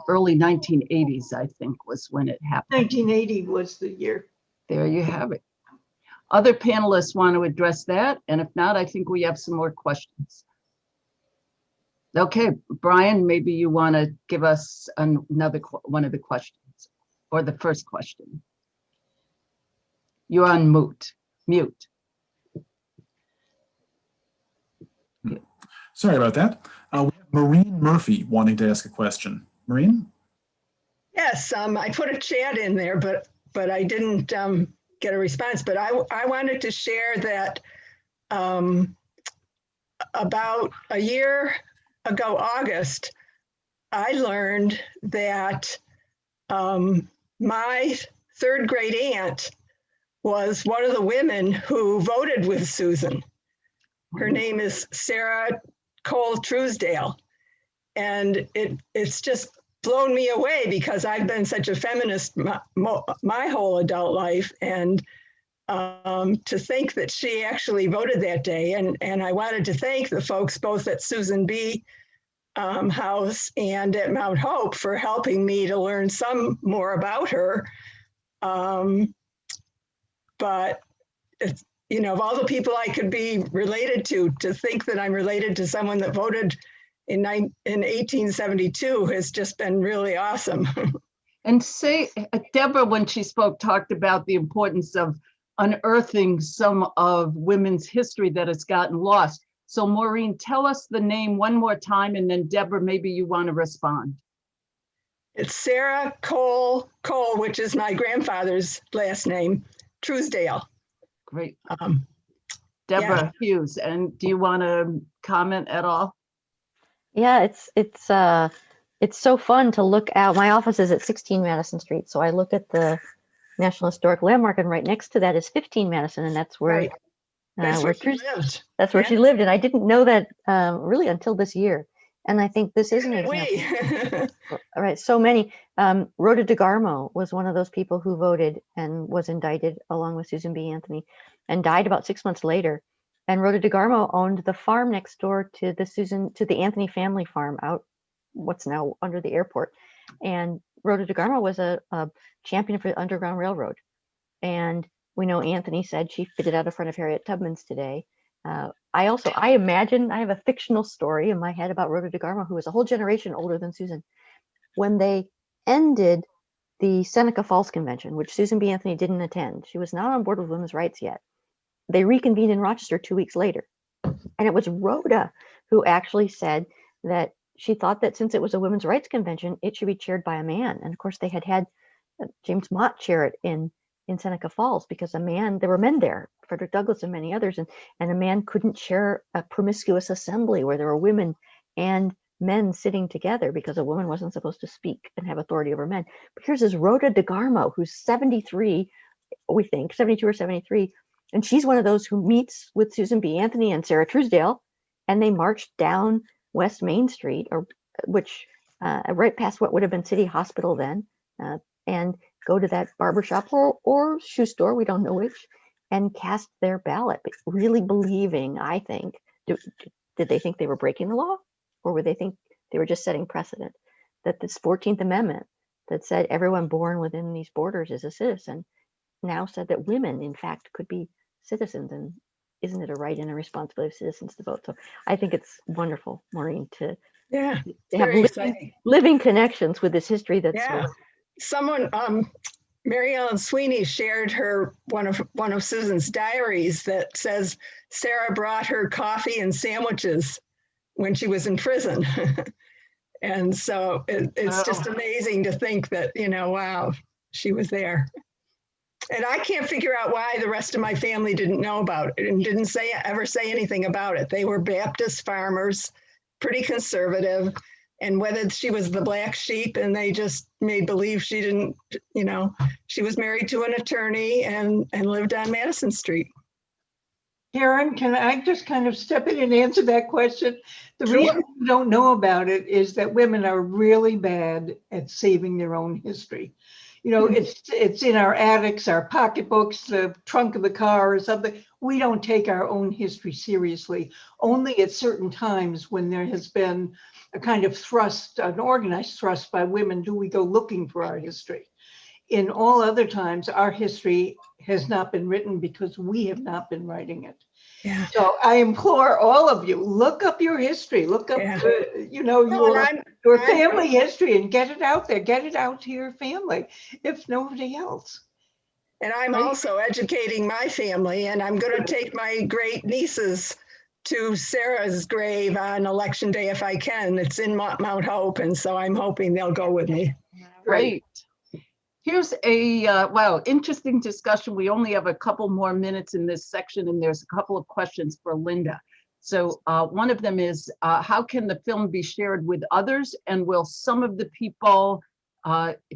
early 1980s, I think, was when it happened. 1980 was the year. There you have it. Other panelists want to address that, and if not, I think we have some more questions. Okay, Brian, maybe you want to give us another one of the questions, or the first question. You're on mute. Sorry about that. We have Maureen Murphym wanting to ask a question. Maureen? Yes, I put a chat in there, but I didn't get a response. But I wanted to share that about a year ago, August, I learned that my third grade aunt was one of the women who voted with Susan. Her name is Sarah Cole Truesdale. And it's just blown me away because I've been such a feminist my whole adult life. And to think that she actually voted that day. And I wanted to thank the folks both at Susan B. House and at Mount Hope for helping me to learn some more about her. But it's, you know, of all the people I could be related to think that I'm related to someone that voted in 1872 has just been really awesome. And say, Deborah, when she spoke, talked about the importance of unearthing some of women's history that has gotten lost. So Maureen, tell us the name one more time, and then Deborah, maybe you want to respond. It's Sarah Cole, which is my grandfather's last name, Truesdale. Great. Deborah Hughes, and do you want to comment at all? Yeah, it's so fun to look out. My office is at 16 Madison Street, so I look at the National Historic Landmark, and right next to that is 15 Madison, and that's where that's where she lived. That's where she lived, and I didn't know that really until this year. And I think this is an example. All right, so many. Rhoda DeGarmo was one of those people who voted and was indicted along with Susan B. Anthony, and died about 6 months later. And Rhoda DeGarmo owned the farm next door to the Anthony family farm out what's now under the airport. And Rhoda DeGarmo was a champion for the Underground Railroad. And we know Anthony said she fitted out in front of Harriet Tubman's today. I imagine I have a fictional story in my head about Rhoda DeGarmo, who was a whole generation older than Susan. When they ended the Seneca Falls Convention, which Susan B. Anthony didn't attend, she was not on board with women's rights yet. They reconvened in Rochester 2 weeks later. And it was Rhoda who actually said that she thought that since it was a women's rights convention, it should be chaired by a man. And of course, they had James Mott chair it in Seneca Falls because there were men there, Frederick Douglass and many others, and a man couldn't chair a promiscuous assembly where there were women and men sitting together because a woman wasn't supposed to speak and have authority over men. But here's this Rhoda DeGarmo, who's 73, we think, 72 or 73, and she's one of those who meets with Susan B. Anthony and Sarah Truesdale, and they marched down West Main Street, which right past what would have been City Hospital then, and go to that barbershop or shoe store, we don't know which, and cast their ballot, but really believing, I think, did they think they were breaking the law? Or would they think they were just setting precedent? That this 14th Amendment that said everyone born within these borders is a citizen now said that women, in fact, could be citizens. And isn't it a right and a responsibility of citizens to vote? So I think it's wonderful, Maureen, to have living connections with this history that's someone, Mary Ellen Sweeney shared one of Susan's diaries that says Sarah brought her coffee and sandwiches when she was in prison. And so it's just amazing to think that, wow, she was there. And I can't figure out why the rest of my family didn't know about it and didn't ever say anything about it. They were Baptist farmers, pretty conservative. And whether she was the black sheep and they just made believe she didn't, she was married to an attorney and lived on Madison Street. Karen, can I just kind of step in and answer that question? The reason we don't know about it is that women are really bad at saving their own history. It's in our attics, our pocketbooks, the trunk of the car or something. We don't take our own history seriously. Only at certain times when there has been a kind of thrust, an organized thrust by women, do we go looking for our history. In all other times, our history has not been written because we have not been writing it. Yeah. So I implore all of you, look up your history, look up, your family history and get it out there, get it out to your family, if nobody else. And I'm also educating my family, and I'm going to take my great nieces to Sarah's grave on election day if I can. It's in Mount Hope, and so I'm hoping they'll go with me. Great. Here's a, wow, interesting discussion. We only have a couple more minutes in this section, and there's a couple of questions for Linda. So one of them is, how can the film be shared with others? And will some of the people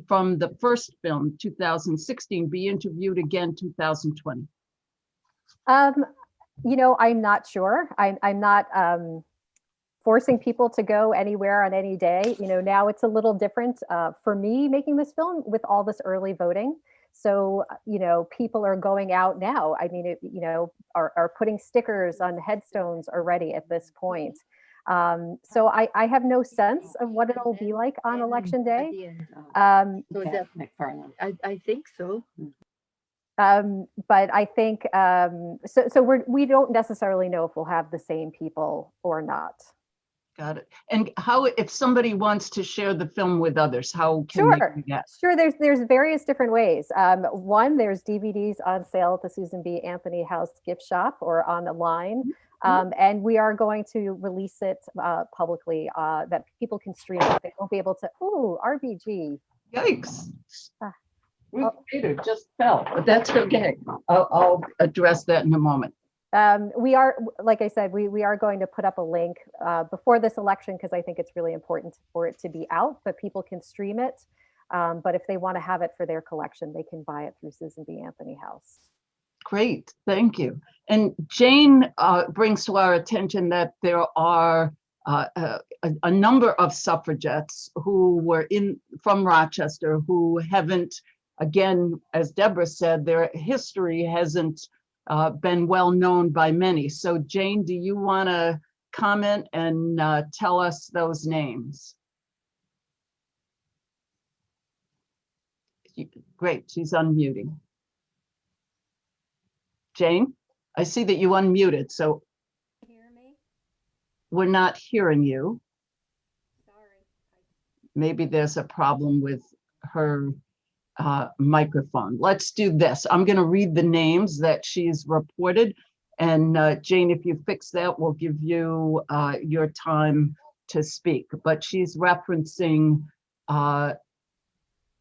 from the first film, 2016, be interviewed again 2020? You know, I'm not sure. I'm not forcing people to go anywhere on any day. You know, now it's a little different for me making this film with all this early voting. So, you know, people are going out now. I mean, you know, are putting stickers on headstones already at this point. So I have no sense of what it'll be like on election day. So it's ethnic McFarland. I think so. But I think so we don't necessarily know if we'll have the same people or not. Got it. And how, if somebody wants to share the film with others, how can they do that? Sure, there's various different ways. One, there's DVDs on sale at the Susan B. Anthony House gift shop or online. And we are going to release it publicly that people can stream it. They won't be able to, RBG. Yikes. Ruth Bader just fell, but that's okay. I'll address that in a moment. We are, like I said, we are going to put up a link before this election because I think it's really important for it to be out, but people can stream it. But if they want to have it for their collection, they can buy it through Susan B. Anthony House. Great, thank you. And Jane brings to our attention that there are a number of suffragettes who were from Rochester who haven't, again, as Deborah said, their history hasn't been well known by many. So Jane, do you want to comment and tell us those names? Great, she's unmuting. Jane, I see that you unmuted, so we're not hearing you. Sorry. Maybe there's a problem with her microphone. Let's do this. I'm going to read the names that she's reported, and Jane, if you fix that, we'll give you your time to speak. But she's referencing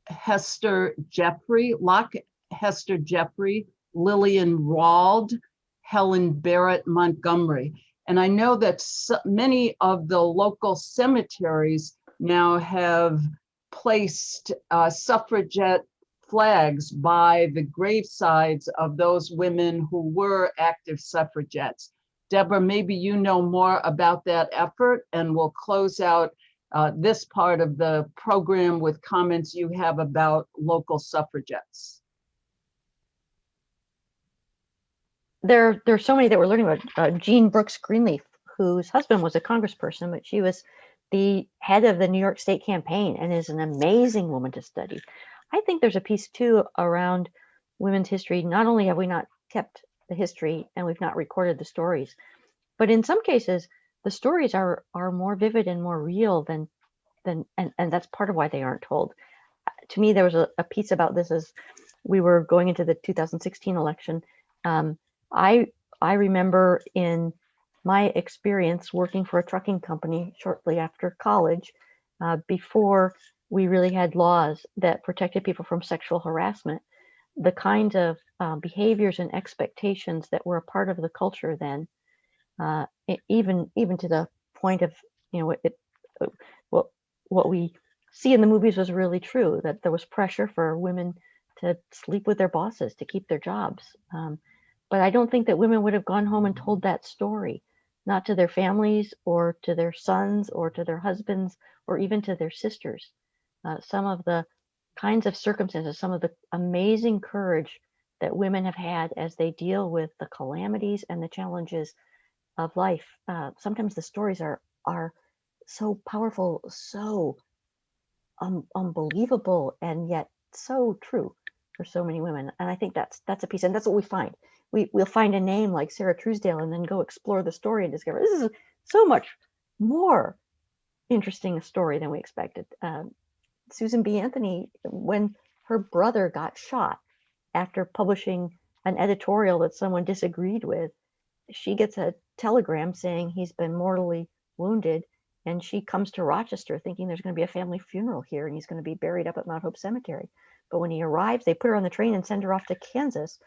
Hester Jeffrey, Hester Jeffrey, Lillian Rawld, Helen Barrett Montgomery. And I know that many of the local cemeteries now have placed suffragette flags by the gravesides of those women who were active suffragettes. Deborah, maybe you know more about that effort, and we'll close out this part of the program with comments you have about local suffragettes. There's so many that we're learning about. Jean Brooks Greenleaf, whose husband was a congressperson, but she was the head of the New York State campaign and is an amazing woman to study. I think there's a piece too around women's history. Not only have we not kept the history and we've not recorded the stories, but in some cases the stories are more vivid and more real than and that's part of why they aren't told. To me, there was a piece about this as we were going into the 2016 election. I remember in my experience working for a trucking company shortly after college, before we really had laws that protected people from sexual harassment, the kinds of behaviors and expectations that were a part of the culture then, even to the point of, what we see in the movies was really true, that there was pressure for women to sleep with their bosses to keep their jobs. But I don't think that women would have gone home and told that story, not to their families or to their sons or to their husbands or even to their sisters. Some of the kinds of circumstances, some of the amazing courage that women have had as they deal with the calamities and the challenges of life. Sometimes the stories are so powerful, so unbelievable, and yet so true. for so many women. And I think that's a piece, and that's what we find. We'll find a name like Sarah Truesdale and then go explore the story and discover this is so much more interesting a story than we expected. Susan B. Anthony, when her brother got shot after publishing an editorial that someone disagreed with, she gets a telegram saying he's been mortally wounded, and she comes to Rochester thinking there's going to be a family funeral here and he's going to be buried up at Mount Hope Cemetery. But when he arrives, they put her on the train and send her off to Kansas,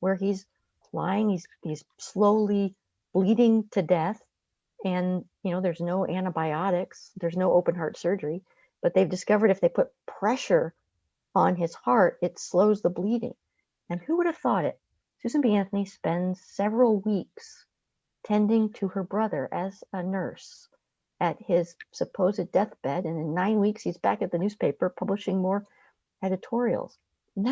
where he's lying, he's slowly bleeding to death, and there's no antibiotics, there's no open heart surgery, but they've discovered if they put pressure on his heart, it slows the bleeding. And who would have thought it? Susan B. Anthony spends several weeks tending to her brother as a nurse at his supposed deathbed, and in 9 weeks he's back at the newspaper publishing more editorials. And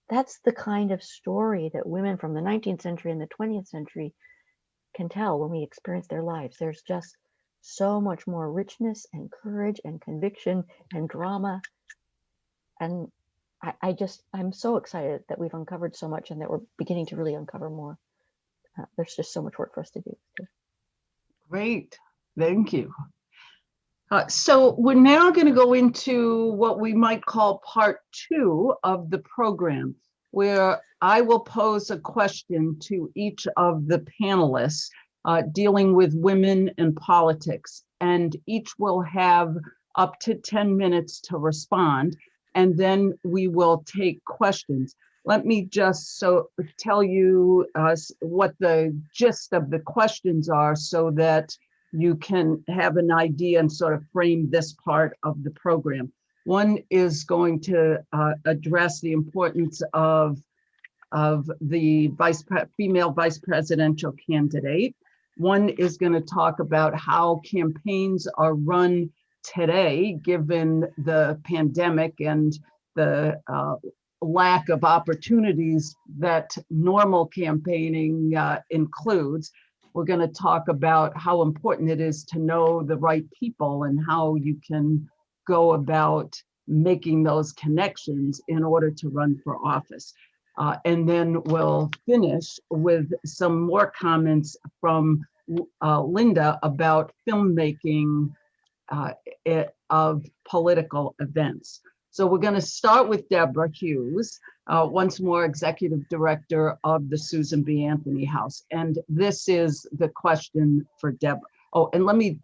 that's the kind of story that women from the 19th century and the 20th century can tell when we experience their lives. There's just so much more richness and courage and conviction and drama. And I'm so excited that we've uncovered so much and that we're beginning to really uncover more. There's just so much work for us to do. Great, thank you. So we're now going to go into what we might call part 2 of the program, where I will pose a question to each of the panelists dealing with women and politics, and each will have up to 10 minutes to respond, and then we will take questions. Let me just tell you what the gist of the questions are so that you can have an idea and sort of frame this part of the program. One is going to address the importance of the female vice presidential candidate. One is going to talk about how campaigns are run today, given the pandemic and the lack of opportunities that normal campaigning includes. We're going to talk about how important it is to know the right people and how you can go about making those connections in order to run for office. And then we'll finish with some more comments from Linda about filmmaking of political events. So we're going to start with Deborah Hughes, once more executive director of the Susan B. Anthony House. And this is the question for Deborah. Oh, and let me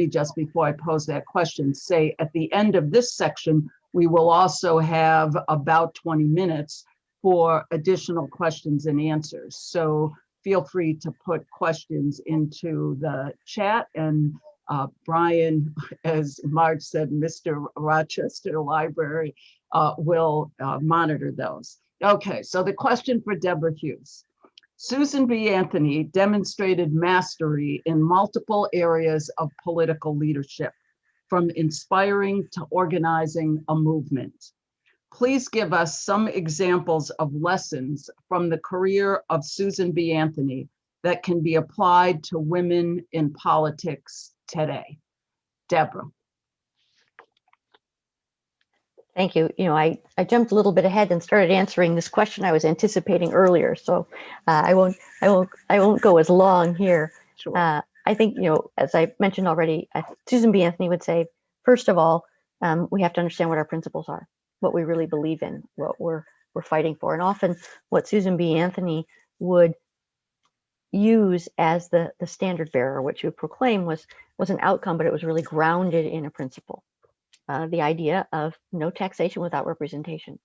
just, before I pose that question, say at the end of this section, we will also have about 20 minutes for additional questions and answers. So feel free to put questions into the chat, and Brian, as Marge said, Mr. Rochester Library will monitor those. Okay, so the question for Deborah Hughes. Susan B. Anthony demonstrated mastery in multiple areas of political leadership, from inspiring to organizing a movement. Please give us some examples of lessons from the career of Susan B. Anthony that can be applied to women in politics today. Deborah. Thank you. I jumped a little bit ahead and started answering this question I was anticipating earlier, so I won't go as long here. Sure. I think, as I mentioned already, Susan B. Anthony would say, first of all, we have to understand what our principles are, what we really believe in, what we're fighting for. And often what Susan B. Anthony would use as the standard bearer, which you proclaim was an outcome, but it was really grounded in a principle. The idea of no taxation without representation.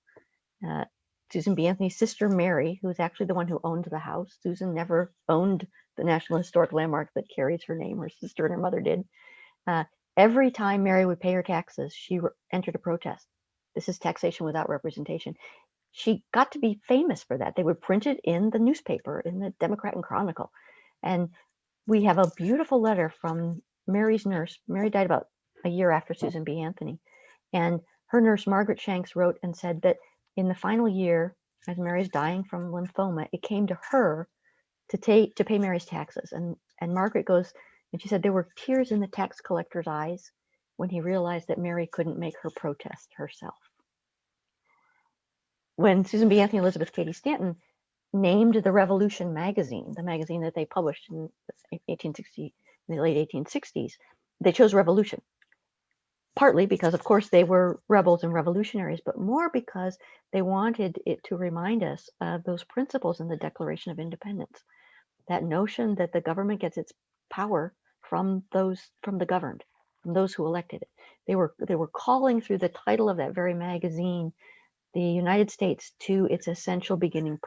Susan B. Anthony's sister Mary, who was actually the one who owned the house. Susan never owned the National Historic Landmark that carries her name. Her sister and her mother did. Every time Mary would pay her taxes, she entered a protest. This is taxation without representation. She got to be famous for that. They would print it in the newspaper, in the Democrat and Chronicle. And we have a beautiful letter from Mary's nurse. Mary died about a year after Susan B. Anthony. And her nurse, Margaret Shanks, wrote and said that in the final year, as Mary's dying from lymphoma, it came to her to pay Mary's taxes. And Margaret goes, and she said there were tears in the tax collector's eyes when he realized that Mary couldn't make her protest herself. when Susan B. Anthony and Elizabeth Cady Stanton named the Revolution magazine, the magazine that they published in 1860, in the late 1860s, they chose Revolution. Partly because, of course, they were rebels and revolutionaries, but more because they wanted it to remind us of those principles in the Declaration of Independence. That notion that the government gets its power from the governed, from those who elected it. They were calling through the title of that very magazine the United States to its essential beginning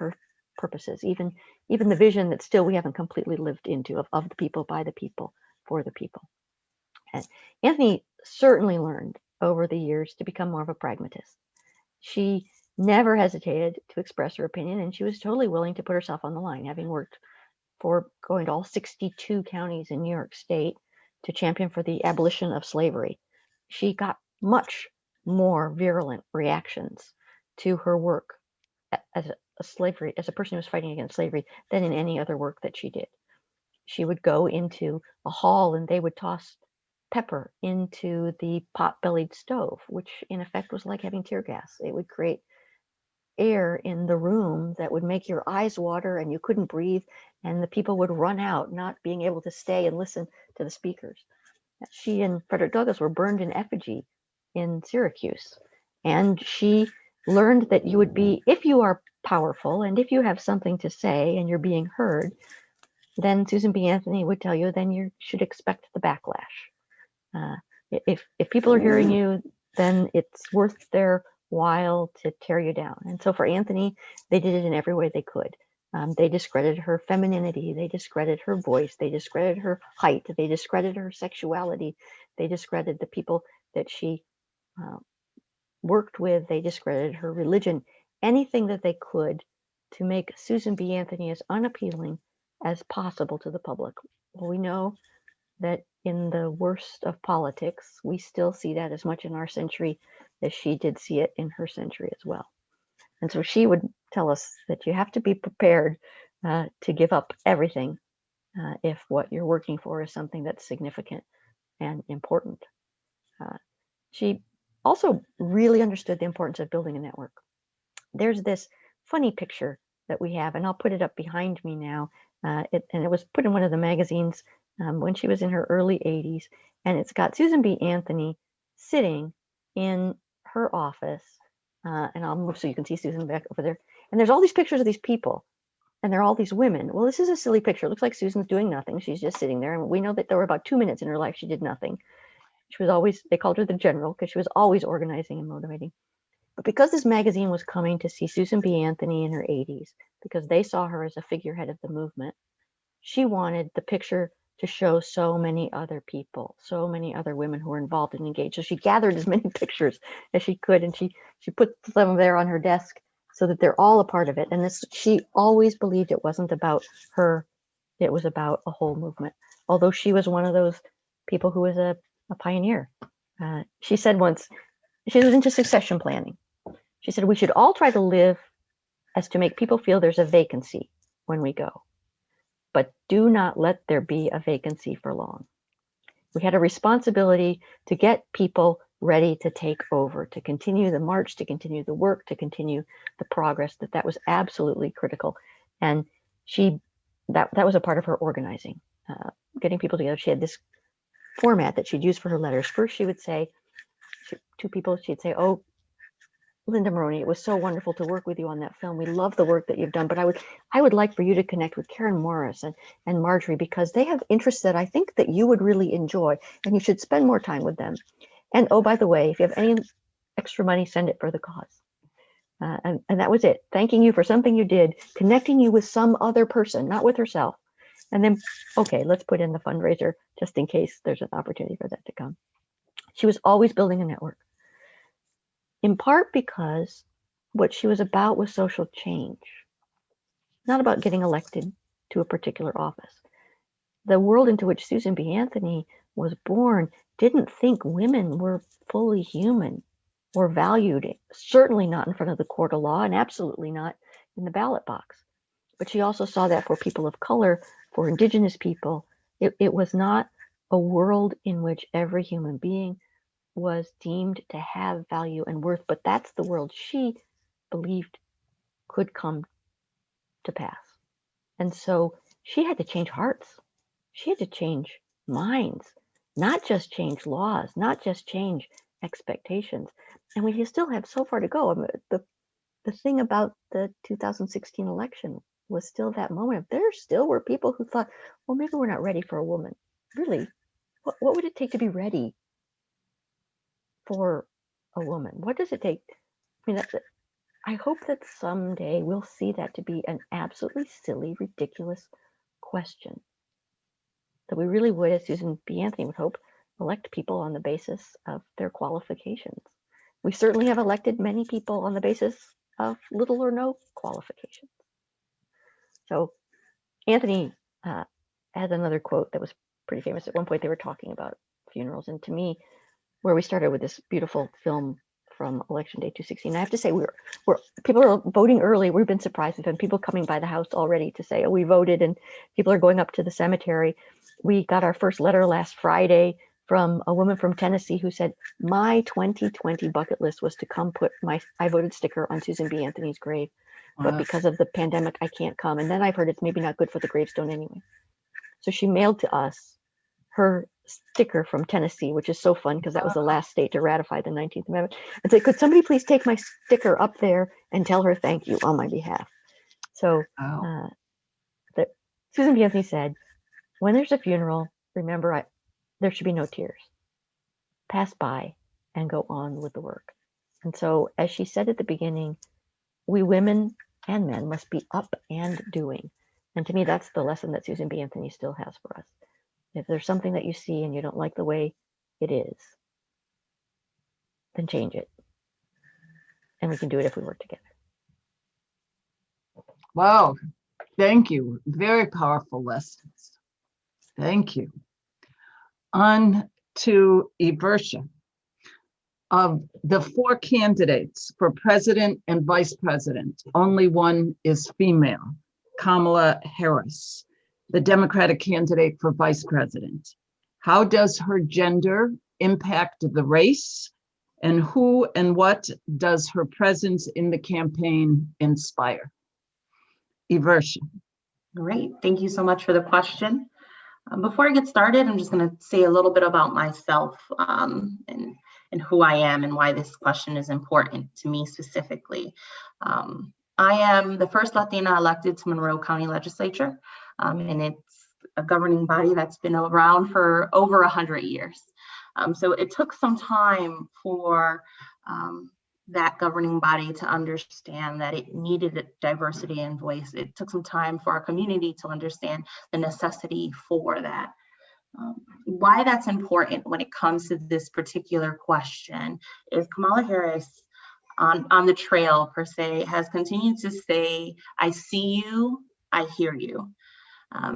purposes, even the vision that still we haven't completely lived into of the people, by the people, for the people. And Anthony certainly learned over the years to become more of a pragmatist. She never hesitated to express her opinion, and she was totally willing to put herself on the line, having worked for going to all 62 counties in New York State to champion for the abolition of slavery. She got much more virulent reactions to her work as a person who was fighting against slavery than in any other work that she did. She would go into a hall and they would toss pepper into the pot-bellied stove, which in effect was like having tear gas. It would create air in the room that would make your eyes water and you couldn't breathe, and the people would run out, not being able to stay and listen to the speakers. She and Frederick Douglass were burned in effigy in Syracuse, and she learned that you would be, if you are powerful and if you have something to say and you're being heard, then Susan B. Anthony would tell you, then you should expect the backlash. If people are hearing you, then it's worth their while to tear you down. And so for Anthony, they did it in every way they could. They discredited her femininity, they discredited her voice, they discredited her height, they discredited her sexuality, they discredited the people that she worked with, they discredited her religion, anything that they could to make Susan B. Anthony as unappealing as possible to the public. Well, we know that in the worst of politics, we still see that as much in our century as she did see it in her century as well. And so she would tell us that you have to be prepared to give up everything if what you're working for is something that's significant and important. She also really understood the importance of building a network. There's this funny picture that we have, and I'll put it up behind me now. And it was put in one of the magazines when she was in her early 80s. And it's got Susan B. Anthony sitting in her office. And I'll move so you can see Susan back over there. And there's all these pictures of these people. And they're all these women. Well, this is a silly picture. It looks like Susan's doing nothing. She's just sitting there. And we know that there were about 2 minutes in her life she did nothing. She was always, they called her the general because she was always organizing and motivating. But because this magazine was coming to see Susan B. Anthony in her 80s, because they saw her as a figurehead of the movement, she wanted the picture to show so many other people, so many other women who were involved and engaged. So she gathered as many pictures as she could, and she put them there on her desk so that they're all a part of it. And this, she always believed it wasn't about her, it was about a whole movement. Although she was one of those people who was a pioneer. She said once, she was into succession planning. She said, we should all try to live as to make people feel there's a vacancy when we go, but do not let there be a vacancy for long. We had a responsibility to get people ready to take over, to continue the march, to continue the work, to continue the progress, that was absolutely critical. And that was a part of her organizing, getting people together. She had this format that she'd use for her letters. First, she would say to people, she'd say, oh, Linda Moroney, it was so wonderful to work with you on that film. We love the work that you've done, but I would like for you to connect with Karen Morris and Marjorie, because they have interests that I think that you would really enjoy, and you should spend more time with them. And oh, by the way, if you have any extra money, send it for the cause. And that was it. Thanking you for something you did, connecting you with some other person, not with herself. And then, okay, let's put in the fundraiser just in case there's an opportunity for that to come. She was always building a network. In part because what she was about was social change, not about getting elected to a particular office. The world into which Susan B. Anthony was born didn't think women were fully human or valued, certainly not in front of the court of law and absolutely not in the ballot box. But she also saw that for people of color, for Indigenous people, it was not a world in which every human being was deemed to have value and worth, but that's the world she believed could come to pass. And so she had to change hearts. She had to change minds, not just change laws, not just change expectations. And we still have so far to go. I mean, the thing about the 2016 election was still that moment. There still were people who thought, well, maybe we're not ready for a woman. Really? What would it take to be ready for a woman? What does it take? I mean, I hope that someday we'll see that to be an absolutely silly, ridiculous question. That we really would, as Susan B. Anthony would hope, elect people on the basis of their qualifications. We certainly have elected many people on the basis of little or no qualifications. So Anthony had another quote that was pretty famous. At one point they were talking about funerals, and to me, where we started with this beautiful film from Election Day 2016, I have to say people are voting early. We've been surprised. We've been people coming by the house already to say, oh, we voted, and people are going up to the cemetery. We got our first letter last Friday from a woman from Tennessee who said, my 2020 bucket list was to come put my I voted sticker on Susan B. Anthony's grave. But because of the pandemic, I can't come. And then I've heard it's maybe not good for the gravestone anyway. So she mailed to us her sticker from Tennessee, which is so fun because that was the last state to ratify the 19th Amendment. And said, could somebody please take my sticker up there and tell her thank you on my behalf? So Susan B. Anthony said, when there's a funeral, remember, there should be no tears. Pass by and go on with the work. And so, as she said at the beginning, we women and men must be up and doing. And to me, that's the lesson that Susan B. Anthony still has for us. If there's something that you see and you don't like the way it is, then change it. And we can do it if we work together. Wow, thank you. Very powerful lessons. Thank you. On to Eversha. Of the 4 candidates for president and vice president, only one is female, Kamala Harris, the Democratic candidate for vice president. How does her gender impact the race? And who and what does her presence in the campaign inspire? Eversha. Great, thank you so much for the question. Before I get started, I'm just going to say a little bit about myself and who I am and why this question is important to me specifically. I am the first Latina elected to Monroe County Legislature, and it's a governing body that's been around for over 100 years. So it took some time for that governing body to understand that it needed diversity and voice. It took some time for our community to understand the necessity for that. Why that's important when it comes to this particular question is Kamala Harris on the trail per se has continued to say, I see you, I hear you.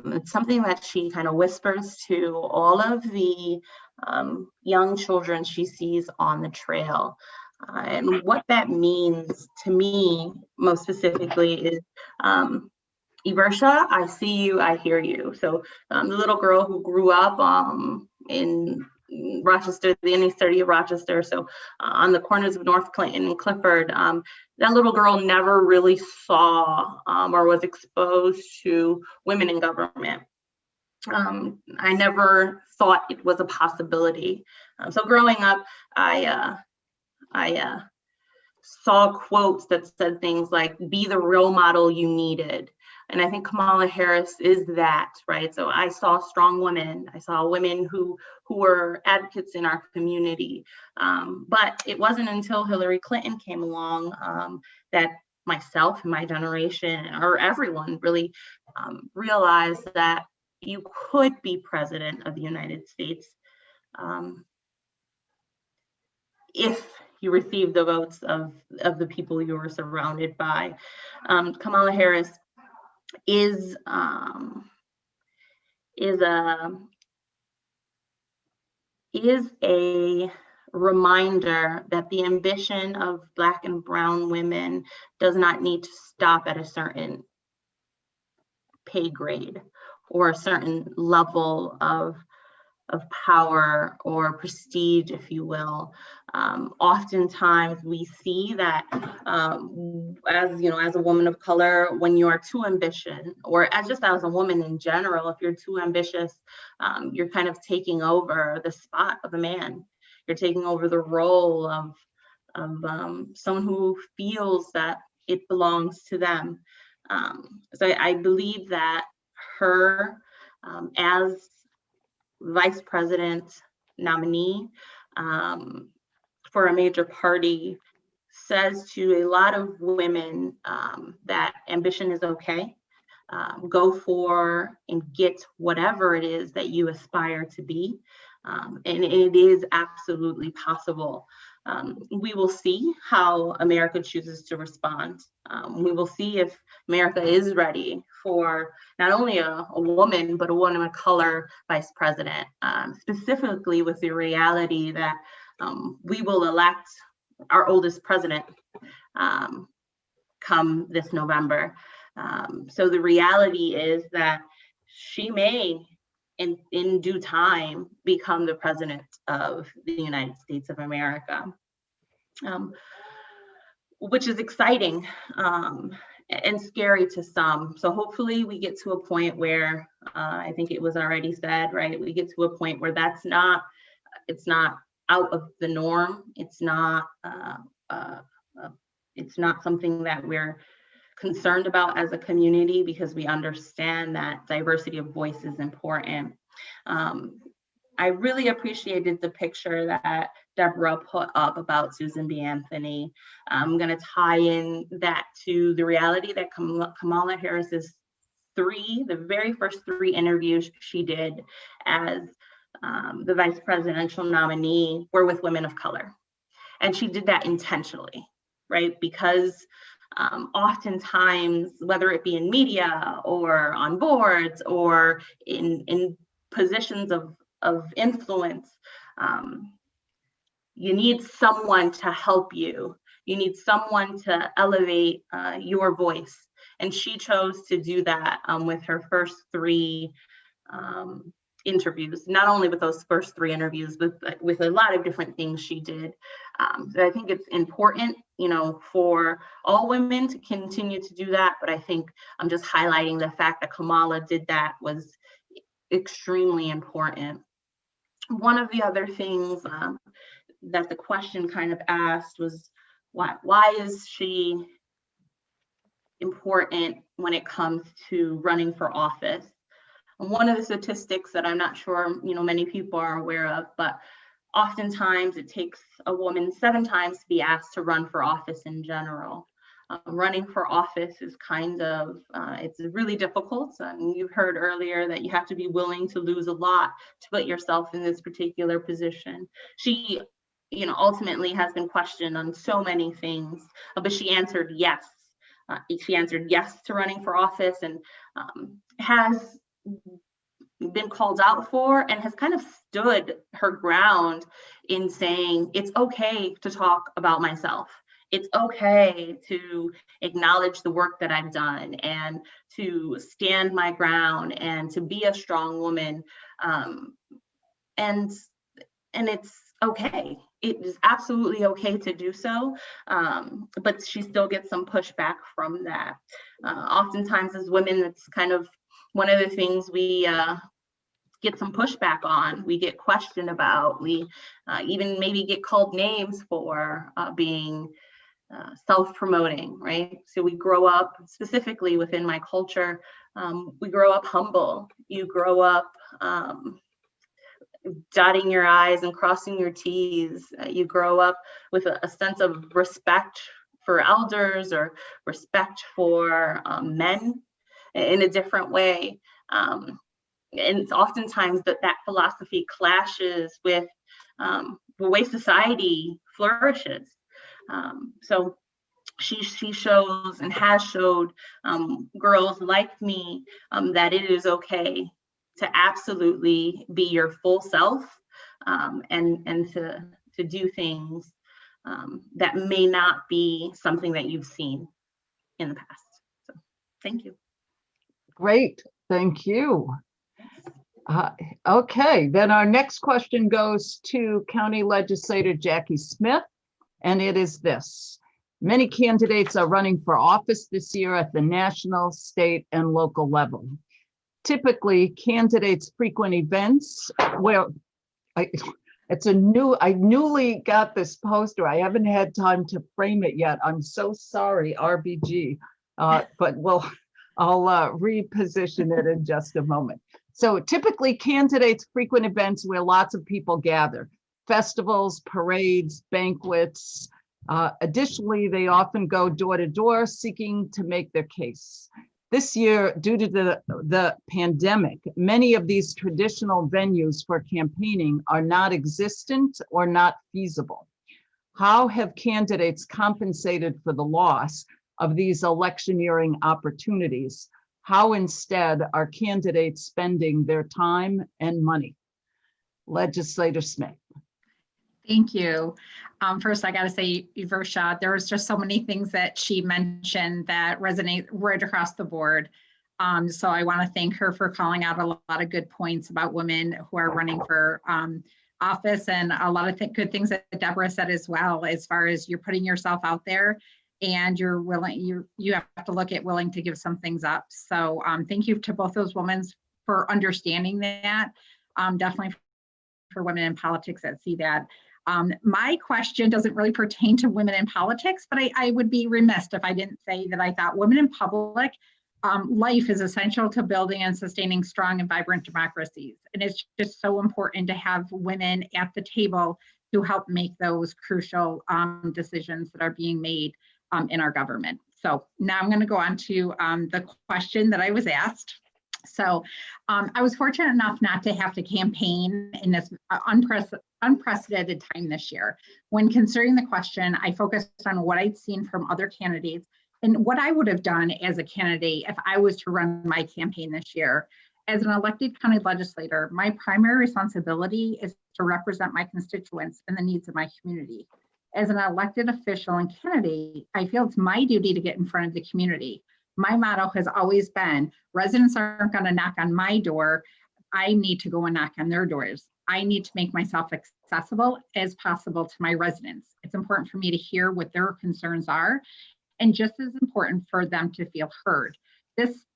It's something that she kind of whispers to all of the young children she sees on the trail. And what that means to me, most specifically, is Eversha, I see you, I hear you. So the little girl who grew up in Rochester, the inner city of Rochester, so on the corners of North Clinton and Clifford, that little girl never really saw or was exposed to women in government. I never thought it was a possibility. So growing up, I saw quotes that said things like, be the role model you needed. And I think Kamala Harris is that, right? So I saw strong women. I saw women who were advocates in our community. But it wasn't until Hillary Clinton came along that myself and my generation, or everyone really realized that you could be president of the United States if you receive the votes of the people you were surrounded by. Kamala Harris is a reminder that the ambition of Black and brown women does not need to stop at a certain pay grade or a certain level of power or prestige, if you will. Oftentimes we see that as a woman of color, when you are too ambitious, or as a woman in general, if you're too ambitious, you're kind of taking over the spot of a man. You're taking over the role of someone who feels that it belongs to them. So I believe that her as vice president nominee for a major party says to a lot of women that ambition is okay. Go for and get whatever it is that you aspire to be. And it is absolutely possible. We will see how America chooses to respond. We will see if America is ready for not only a woman, but a woman of color vice president, specifically with the reality that we will elect our oldest president come this November. So the reality is that she may, in due time, become the president of the United States of America, which is exciting and scary to some. So hopefully we get to a point where, I think it was already said, right? We get to a point where it's not out of the norm. It's not something that we're concerned about as a community, because we understand that diversity of voice is important. I really appreciated the picture that Deborah put up about Susan B. Anthony. I'm going to tie in that to the reality that Kamala Harris's the very first 3 interviews she did as the vice presidential nominee were with women of color. And she did that intentionally, right? Because oftentimes, whether it be in media or on boards or in positions of influence, you need someone to help you. You need someone to elevate your voice. And she chose to do that with her first 3 interviews, not only with those first 3 interviews, but with a lot of different things she did. So I think it's important, for all women to continue to do that. But I think I'm just highlighting the fact that Kamala did that was extremely important. One of the other things that the question kind of asked was, why is she important when it comes to running for office? And one of the statistics that I'm not sure many people are aware of, but oftentimes it takes a woman 7 times to be asked to run for office in general. Running for office is it's really difficult. You've heard earlier that you have to be willing to lose a lot to put yourself in this particular position. She, ultimately has been questioned on so many things, but she answered yes. She answered yes to running for office, and has been called out for and has kind of stood her ground in saying it's okay to talk about myself. It's okay to acknowledge the work that I've done and to stand my ground and to be a strong woman. And it's okay. It is absolutely okay to do so, but she still gets some pushback from that. Oftentimes as women, it's kind of one of the things we get some pushback on, we get questioned about, we even maybe get called names for being self-promoting, right? So we grow up, specifically within my culture, we grow up humble. You grow up dotting your I's and crossing your T's. You grow up with a sense of respect for elders or respect for men in a different way. And it's oftentimes that philosophy clashes with the way society flourishes. So she shows and has showed girls like me that it is okay to absolutely be your full self and to do things that may not be something that you've seen in the past. So thank you. Great, thank you. Okay, then our next question goes to County Legislator Jackie Smith, and it is this. Many candidates are running for office this year at the national, state, and local level. Typically, candidates frequent events where I newly got this poster. I haven't had time to frame it yet. I'm so sorry, RBG, but I'll reposition it in just a moment. So typically candidates frequent events where lots of people gather, festivals, parades, banquets. Additionally, they often go door to door seeking to make their case. This year, due to the pandemic, many of these traditional venues for campaigning are not existent or not feasible. How have candidates compensated for the loss of these electioneering opportunities? How instead are candidates spending their time and money? Legislator Smith. Thank you. First, I got to say, Versha, there was just so many things that she mentioned that resonate right across the board. So I want to thank her for calling out a lot of good points about women who are running for office, and a lot of good things that Deborah said as well, as far as you're putting yourself out there and you're willing, you have to look at willing to give some things up. So thank you to both those women for understanding that. Definitely for women in politics that see that. My question doesn't really pertain to women in politics, but I would be remiss if I didn't say that I thought women in public life is essential to building and sustaining strong and vibrant democracies. And it's just so important to have women at the table to help make those crucial decisions that are being made in our government. So now I'm going to go on to the question that I was asked. So I was fortunate enough not to have to campaign in this unprecedented time this year. When considering the question, I focused on what I'd seen from other candidates and what I would have done as a candidate if I was to run my campaign this year. As an elected county legislator, my primary responsibility is to represent my constituents and the needs of my community. As an elected official and candidate, I feel it's my duty to get in front of the community. My motto has always been, residents aren't going to knock on my door. I need to go and knock on their doors. I need to make myself accessible as possible to my residents. It's important for me to hear what their concerns are, and just as important for them to feel heard. This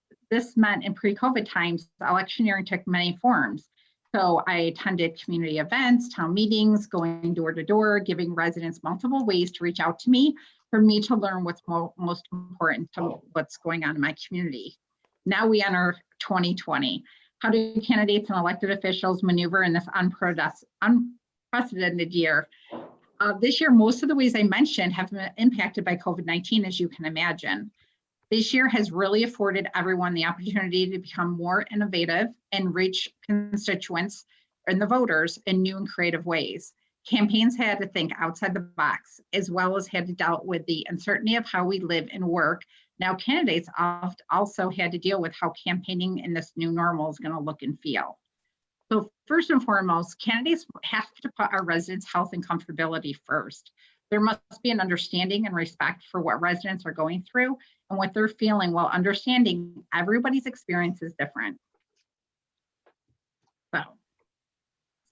meant in pre-COVID times, electioneering took many forms. So I attended community events, town meetings, going door to door, giving residents multiple ways to reach out to me for me to learn what's most important to what's going on in my community. Now we enter 2020. How do candidates and elected officials maneuver in this unprecedented year? This year, most of the ways I mentioned have been impacted by COVID-19, as you can imagine. This year has really afforded everyone the opportunity to become more innovative and reach constituents and the voters in new and creative ways. Campaigns had to think outside the box, as well as had to deal with the uncertainty of how we live and work. Now candidates also had to deal with how campaigning in this new normal is going to look and feel. So first and foremost, candidates have to put our residents' health and comfortability first. There must be an understanding and respect for what residents are going through and what they're feeling, while understanding everybody's experience is different.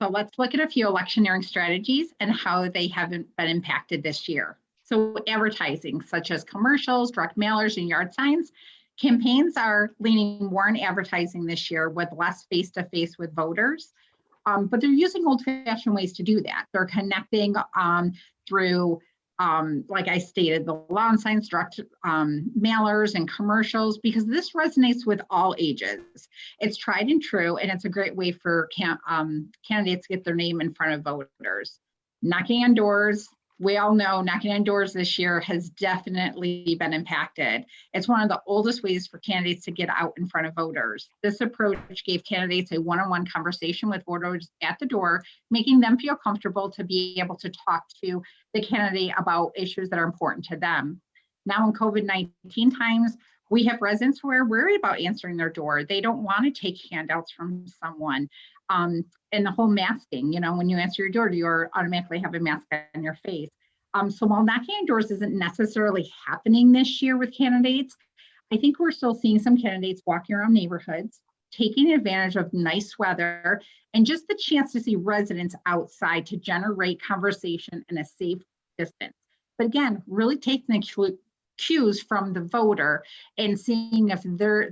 So let's look at a few electioneering strategies and how they haven't been impacted this year. So advertising, such as commercials, direct mailers, and yard signs. Campaigns are leaning more on advertising this year with less face-to-face with voters, but they're using old-fashioned ways to do that. They're connecting through, like I stated, the lawn signs, direct mailers, and commercials, because this resonates with all ages. It's tried and true, and it's a great way for candidates to get their name in front of voters. Knocking on doors. We all know knocking on doors this year has definitely been impacted. It's one of the oldest ways for candidates to get out in front of voters. This approach gave candidates a one-on-one conversation with voters at the door, making them feel comfortable to be able to talk to the candidate about issues that are important to them. Now in COVID-19 times, we have residents who are worried about answering their door. They don't want to take handouts from someone. And the whole masking, when you answer your door, you automatically have a mask on your face. So while knocking on doors isn't necessarily happening this year with candidates, I think we're still seeing some candidates walking around neighborhoods, taking advantage of nice weather and just the chance to see residents outside to generate conversation in a safe distance. But again, really taking the cues from the voter and seeing if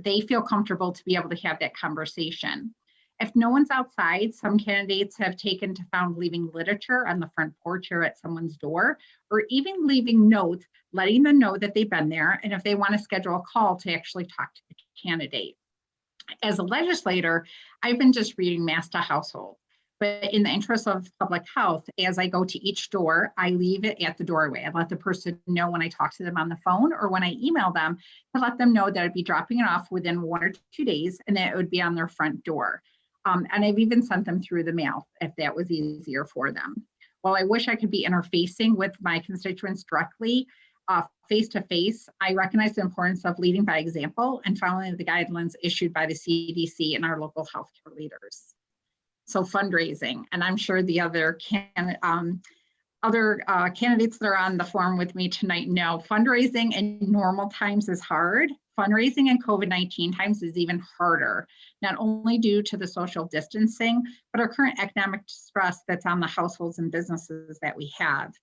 they feel comfortable to be able to have that conversation. If no one's outside, some candidates have taken to found leaving literature on the front porch or at someone's door, or even leaving notes, letting them know that they've been there, and if they want to schedule a call to actually talk to the candidate. As a legislator, I've been just reading mass to household, but in the interest of public health, as I go to each door, I leave it at the doorway. I let the person know when I talk to them on the phone or when I email them to let them know that I'd be dropping it off within 1 or 2 days and that it would be on their front door. And I've even sent them through the mail if that was easier for them. While I wish I could be interfacing with my constituents directly, face-to-face, I recognize the importance of leading by example and following the guidelines issued by the CDC and our local healthcare leaders. So fundraising, and I'm sure the other candidates that are on the forum with me tonight know fundraising in normal times is hard. Fundraising in COVID-19 times is even harder, not only due to the social distancing, but our current economic stress that's on the households and businesses that we have.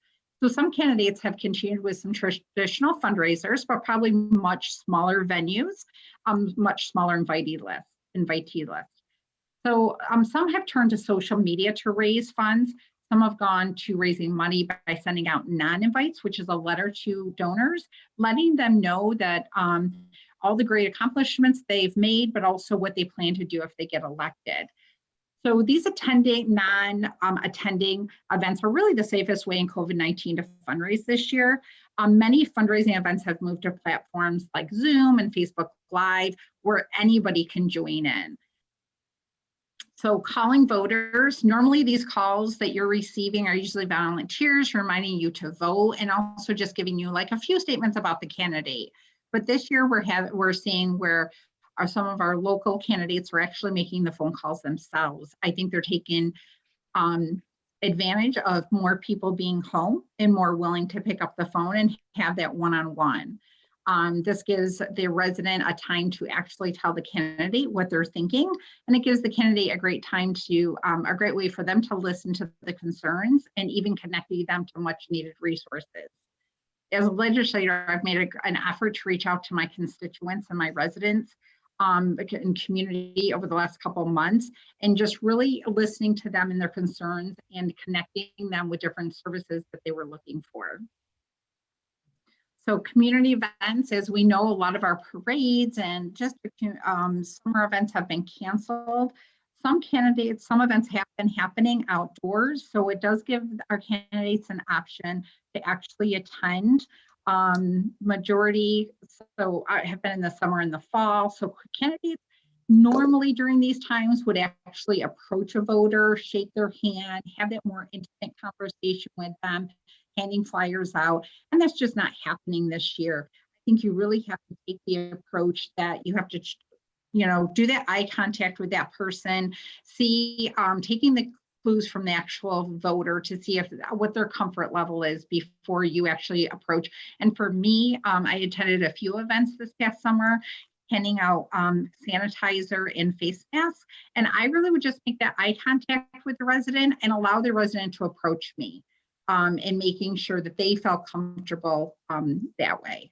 So some candidates have continued with some traditional fundraisers, but probably much smaller venues, much smaller invitee list. So some have turned to social media to raise funds. Some have gone to raising money by sending out non-invites, which is a letter to donors, letting them know that all the great accomplishments they've made, but also what they plan to do if they get elected. So these non-attending events are really the safest way in COVID-19 to fundraise this year. Many fundraising events have moved to platforms like Zoom and Facebook Live, where anybody can join in. So calling voters, normally these calls that you're receiving are usually volunteers reminding you to vote and also just giving you like a few statements about the candidate. But this year we're seeing where some of our local candidates are actually making the phone calls themselves. I think they're taking advantage of more people being home and more willing to pick up the phone and have that one-on-one. This gives the resident a time to actually tell the candidate what they're thinking, and it gives the candidate a great time to, a great way for them to listen to the concerns and even connecting them to much needed resources. As a legislator, I've made an effort to reach out to my constituents and my residents and community over the last couple of months, and just really listening to them and their concerns and connecting them with different services that they were looking for. So community events, as we know, a lot of our parades and just summer events have been canceled. Some events have been happening outdoors, so it does give our candidates an option to actually attend. Majority, so I have been in the summer and the fall, so candidates normally during these times would actually approach a voter, shake their hand, have that more intimate conversation with them, handing flyers out, and that's just not happening this year. I think you really have to take the approach that you have to, do that eye contact with that person, see, taking the clues from the actual voter to see what their comfort level is before you actually approach. And for me, I attended a few events this past summer, handing out sanitizer and face masks. And I really would just make that eye contact with the resident and allow the resident to approach me and making sure that they felt comfortable that way.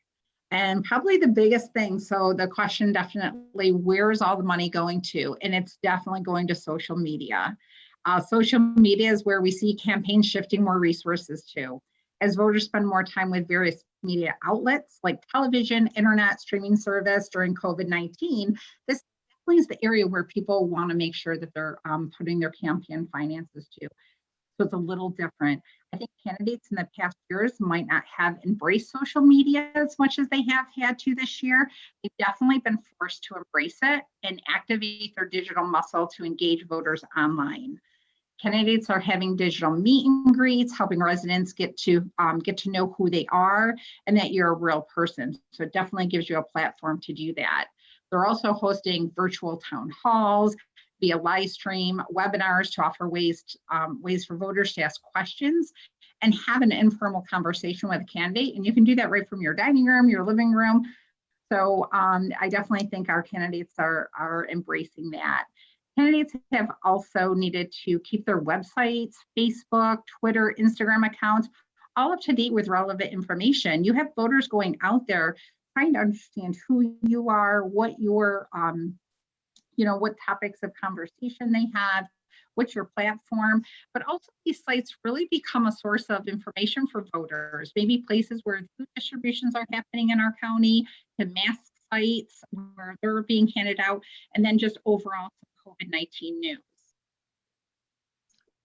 And probably the biggest thing, so the question definitely, where is all the money going to? And it's definitely going to social media. Social media is where we see campaigns shifting more resources to. As voters spend more time with various media outlets like television, internet, streaming service during COVID-19, this definitely is the area where people want to make sure that they're putting their campaign finances to. So it's a little different. I think candidates in the past years might not have embraced social media as much as they have had to this year. They've definitely been forced to embrace it and activate their digital muscle to engage voters online. Candidates are having digital meet and greets, helping residents get to know who they are and that you're a real person. So it definitely gives you a platform to do that. They're also hosting virtual town halls, via live stream, webinars to offer ways for voters to ask questions and have an informal conversation with a candidate. And you can do that right from your dining room, your living room, So I definitely think our candidates are embracing that. Candidates have also needed to keep their websites, Facebook, Twitter, Instagram accounts all up to date with relevant information. You have voters going out there trying to understand who you are, what your, what topics of conversation they have, what's your platform, but also these sites really become a source of information for voters, maybe places where food distributions are happening in our county, to mask sites where they're being handed out, and then just overall COVID-19 news.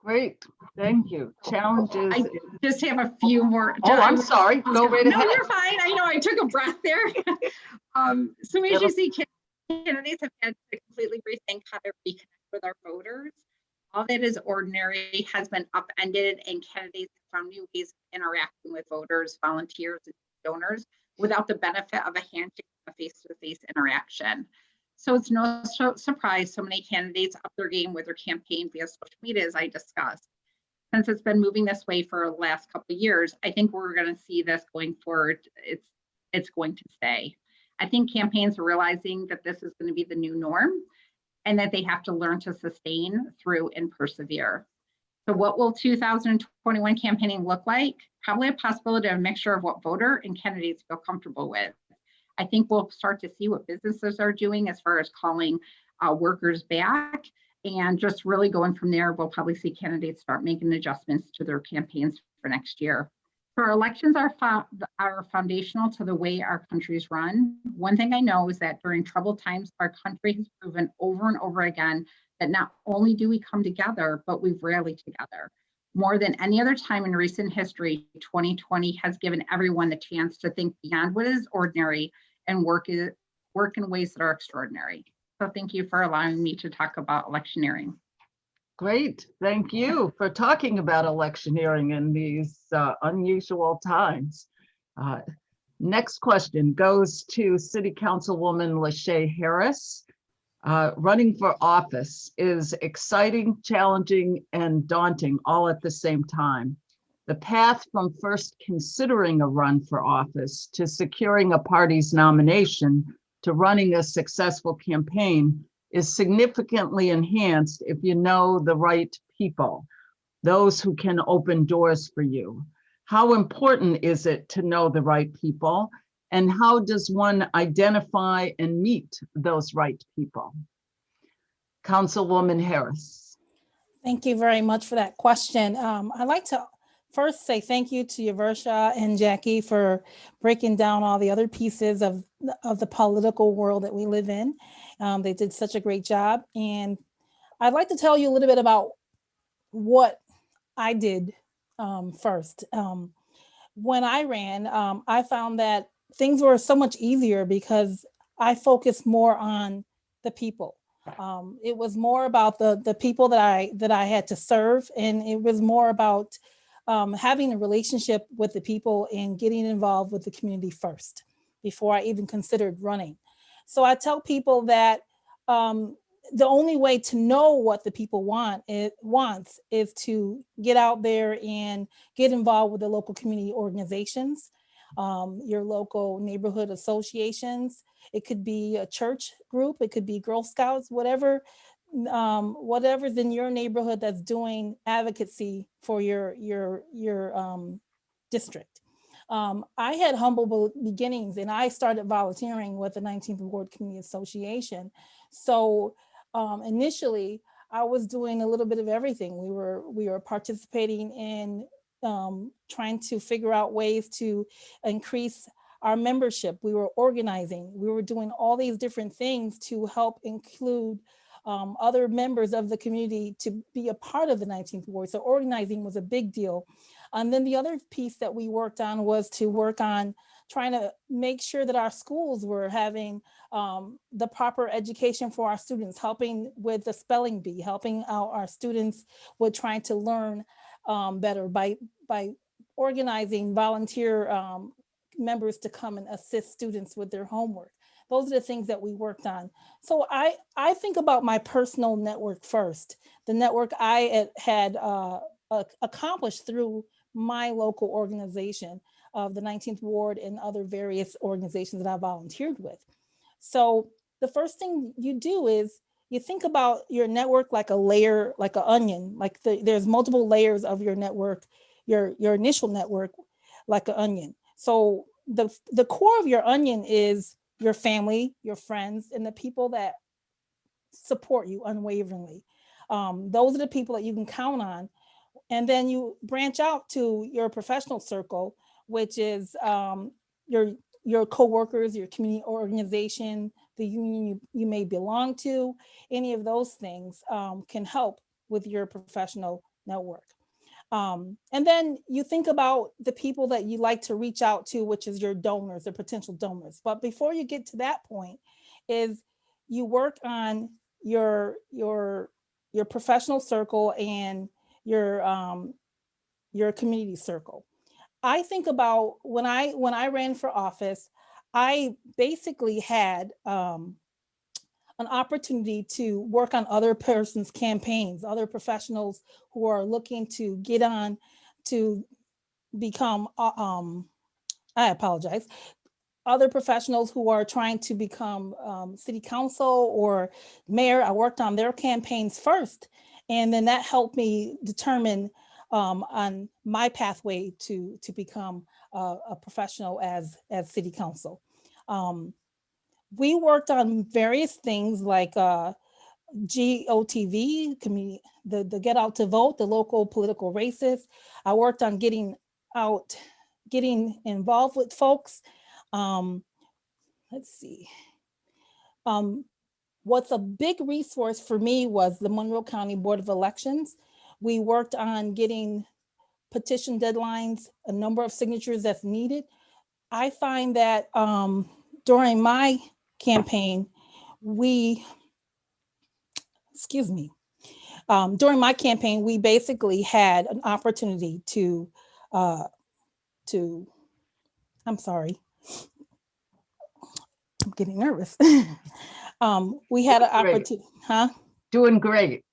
Great, thank you. Challenges. I just have a few more. Oh, I'm sorry, go right ahead. No, you're fine. I know, I took a breath there. So as you see, candidates have had to completely rethink how to reconnect with our voters. All that is ordinary has been upended, and candidates have found new ways of interacting with voters, volunteers, and donors without the benefit of a handshake, a face-to-face interaction. So it's no surprise so many candidates up their game with their campaign via social media, as I discussed. Since it's been moving this way for the last couple of years, I think we're going to see this going forward. It's going to stay. I think campaigns are realizing that this is going to be the new norm and that they have to learn to sustain through and persevere. So what will 2021 campaigning look like? Probably a possibility of a mixture of what voter and candidates feel comfortable with. I think we'll start to see what businesses are doing as far as calling workers back, and just really going from there. We'll probably see candidates start making adjustments to their campaigns for next year. So our elections are foundational to the way our country's run. One thing I know is that during troubled times, our country has proven over and over again that not only do we come together, but we've rallied together. More than any other time in recent history, 2020 has given everyone the chance to think beyond what is ordinary and work in ways that are extraordinary. So thank you for allowing me to talk about electioneering. Great, thank you for talking about electioneering in these unusual times. Next question goes to City Councilwoman LaShay Harris. Running for office is exciting, challenging, and daunting all at the same time. The path from first considering a run for office to securing a party's nomination to running a successful campaign is significantly enhanced if you know the right people, those who can open doors for you. How important is it to know the right people, and how does one identify and meet those right people? Councilwoman Harris. Thank you very much for that question. I'd like to first say thank you to Yaversha and Jackie for breaking down all the other pieces of the political world that we live in. They did such a great job. And I'd like to tell you a little bit about what I did first. When I ran, I found that things were so much easier because I focused more on the people. It was more about the people that I had to serve, and it was more about having a relationship with the people and getting involved with the community first before I even considered running. So I tell people that the only way to know what the people wants is to get out there and get involved with the local community organizations, your local neighborhood associations. It could be a church group, it could be Girl Scouts, whatever's in your neighborhood that's doing advocacy for your district. I had humble beginnings, and I started volunteering with the 19th Ward Community Association. So initially, I was doing a little bit of everything. We were participating in trying to figure out ways to increase our membership. We were organizing. We were doing all these different things to help include other members of the community to be a part of the 19th Ward. So organizing was a big deal. And then the other piece that we worked on was to work on trying to make sure that our schools were having the proper education for our students, helping with the spelling bee, helping out our students with trying to learn better by organizing volunteer members to come and assist students with their homework. Those are the things that we worked on. So I think about my personal network first, the network I had accomplished through my local organization. of the 19th Ward and other various organizations that I volunteered with. So the first thing you do is you think about your network like a layer, like an onion, like there's multiple layers of your network, your initial network, like an onion. So the core of your onion is your family, your friends, and the people that support you unwaveringly. Those are the people that you can count on. And then you branch out to your professional circle, which is your coworkers, your community organization, the union you may belong to. Any of those things can help with your professional network. And then you think about the people that you like to reach out to, which is your donors, the potential donors. But before you get to that point, is you work on your professional circle and your community circle. I think about when I ran for office, I basically had an opportunity to work on other person's campaigns, other professionals who are looking to get on to become, I apologize, other professionals who are trying to become city council or mayor. I worked on their campaigns first, and then that helped me determine on my pathway to become a professional as city council. We worked on various things like GOTV, community, the Get Out to Vote, the local political races. I worked on getting involved with folks. Let's see. What's a big resource for me was the Monroe County Board of Elections. We worked on getting petition deadlines, a number of signatures that's needed. I find that during my campaign, we basically had an opportunity to I'm sorry, I'm getting nervous. We had an opportunity, Doing great.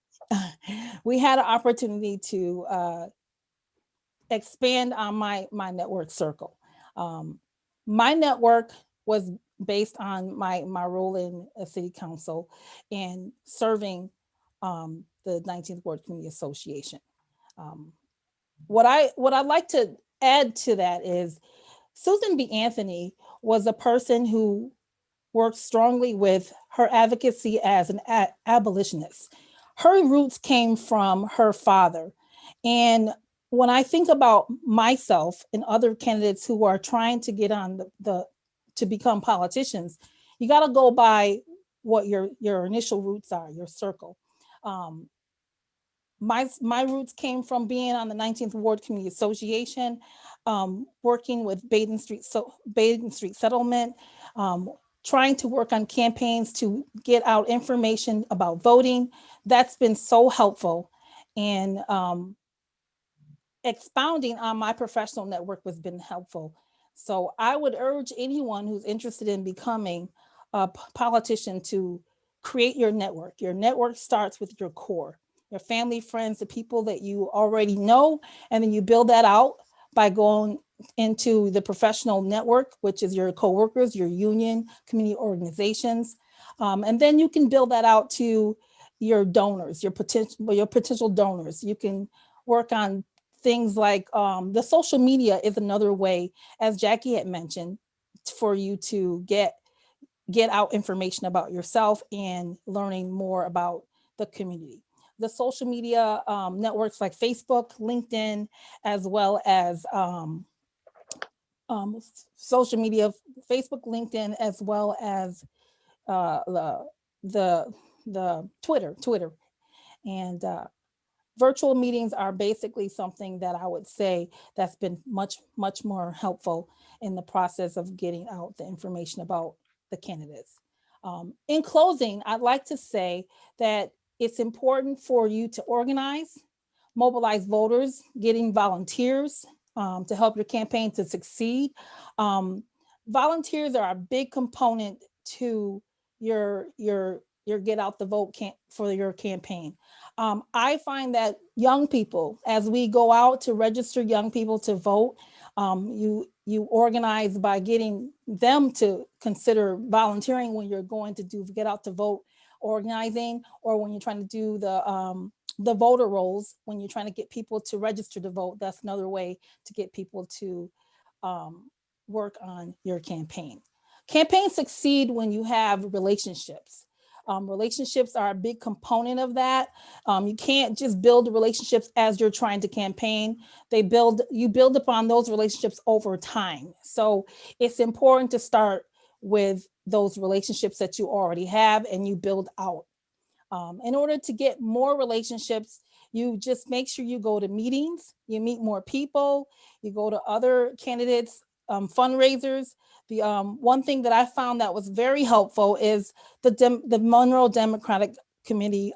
We had an opportunity to expand on my network circle. My network was based on my role in a city council and serving the 19th Ward Community Association. What I'd like to add to that is Susan B. Anthony was a person who worked strongly with her advocacy as an abolitionist. Her roots came from her father. And when I think about myself and other candidates who are trying to get on to become politicians, you got to go by what your initial roots are, your circle. My roots came from being on the 19th Ward Community Association, working with Baden Street Settlement, trying to work on campaigns to get out information about voting. That's been so helpful. And expounding on my professional network has been helpful. So I would urge anyone who's interested in becoming a politician to create your network. Your network starts with your core, your family, friends, the people that you already know, and then you build that out by going into the professional network, which is your coworkers, your union, community organizations. And then you can build that out to your donors, your potential donors. You can work on things like the social media is another way, as Jackie had mentioned, for you to get out information about yourself and learning more about the community. The social media networks like Facebook, LinkedIn, as well as social media, Facebook, LinkedIn, as well as the Twitter. And virtual meetings are basically something that I would say that's been much more helpful in the process of getting out the information about the candidates. In closing, I'd like to say that it's important for you to organize, mobilize voters, getting volunteers to help your campaign to succeed. Volunteers are a big component to your your get out the vote for your campaign. I find that young people, as we go out to register young people to vote, you organize by getting them to consider volunteering when you're going to do get out to vote organizing, or when you're trying to do the voter rolls, when you're trying to get people to register to vote. That's another way to get people to work on your campaign. Campaigns succeed when you have relationships. Relationships are a big component of that. You can't just build relationships as you're trying to campaign. You build upon those relationships over time. So it's important to start with those relationships that you already have and you build out. In order to get more relationships, you just make sure you go to meetings, you meet more people, you go to other candidates, fundraisers. The one thing that I found that was very helpful is the Monroe Democratic Committee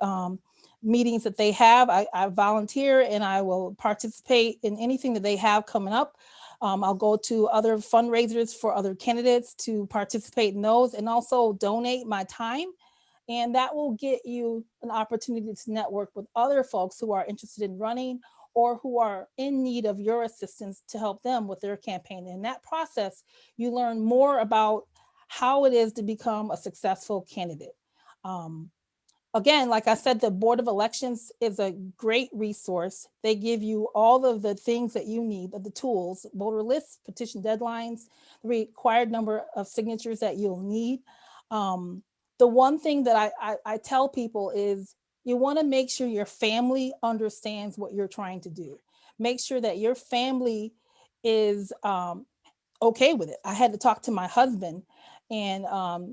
meetings that they have. I volunteer and I will participate in anything that they have coming up. I'll go to other fundraisers for other candidates to participate in those, and also donate my time. And that will get you an opportunity to network with other folks who are interested in running or who are in need of your assistance to help them with their campaign. In that process, you learn more about how it is to become a successful candidate. Again, like I said, the Board of Elections is a great resource. They give you all of the things that you need, the tools, voter lists, petition deadlines, the required number of signatures that you'll need. The one thing that I tell people is you want to make sure your family understands what you're trying to do. Make sure that your family is okay with it. I had to talk to my husband and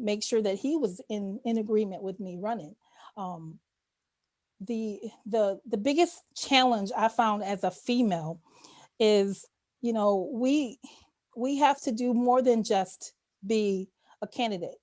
make sure that he was in agreement with me running. The biggest challenge I found as a female is, we have to do more than just be a candidate.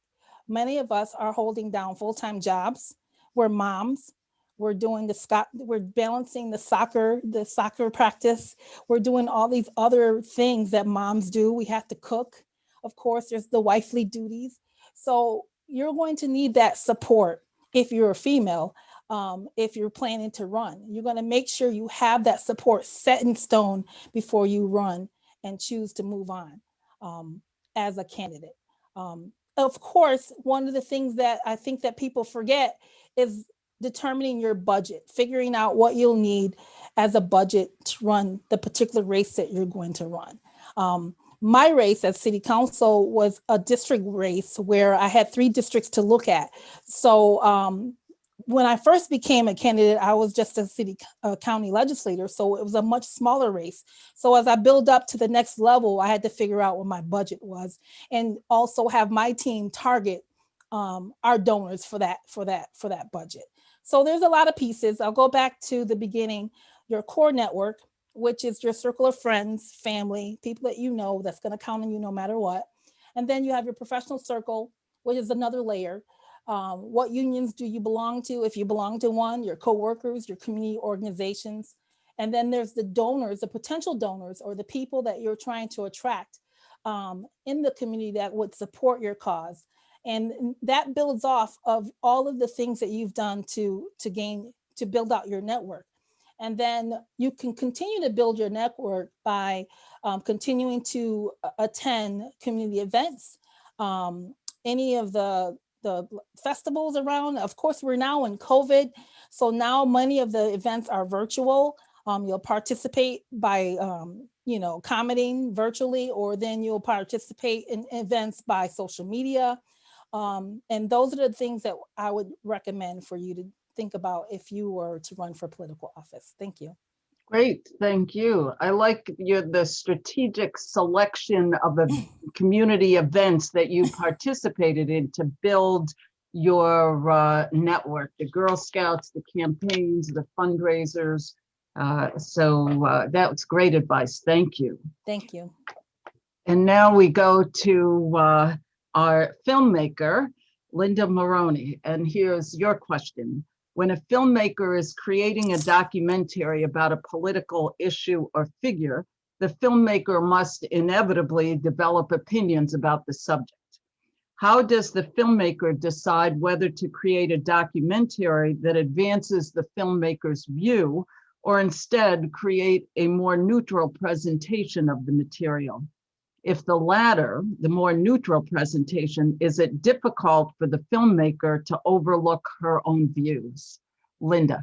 Many of us are holding down full-time jobs. We're moms. We're doing we're balancing the soccer practice. We're doing all these other things that moms do. We have to cook. Of course, there's the wifely duties. So you're going to need that support if you're a female, if you're planning to run. You're going to make sure you have that support set in stone before you run and choose to move on as a candidate. Of course, one of the things that I think that people forget is determining your budget, figuring out what you'll need as a budget to run the particular race that you're going to run. My race as city council was a district race where I had 3 districts to look at. So when I first became a candidate, I was just a county legislator. So it was a much smaller race. So as I build up to the next level, I had to figure out what my budget was and also have my team target our donors for that budget. So there's a lot of pieces. I'll go back to the beginning, your core network, which is your circle of friends, family, people that you know that's going to count on you no matter what. And then you have your professional circle, which is another layer. What unions do you belong to? If you belong to one, your coworkers, your community organizations. And then there's the donors, the potential donors, or the people that you're trying to attract in the community that would support your cause. And that builds off of all of the things that you've done to build out your network. And then you can continue to build your network by continuing to attend community events, any of the festivals around. Of course, we're now in COVID, so now many of the events are virtual. You'll participate by commenting virtually, or then you'll participate in events by social media. And those are the things that I would recommend for you to think about if you were to run for political office. Thank you. Great, thank you. I like the strategic selection of the community events that you participated in to build your network, the Girl Scouts, the campaigns, the fundraisers. So that's great advice. Thank you. Thank you. And now we go to our filmmaker, Linda Moroney. And here's your question. When a filmmaker is creating a documentary about a political issue or figure, the filmmaker must inevitably develop opinions about the subject. How does the filmmaker decide whether to create a documentary that advances the filmmaker's view, or instead create a more neutral presentation of the material? If the latter, the more neutral presentation, is it difficult for the filmmaker to overlook her own views? Linda.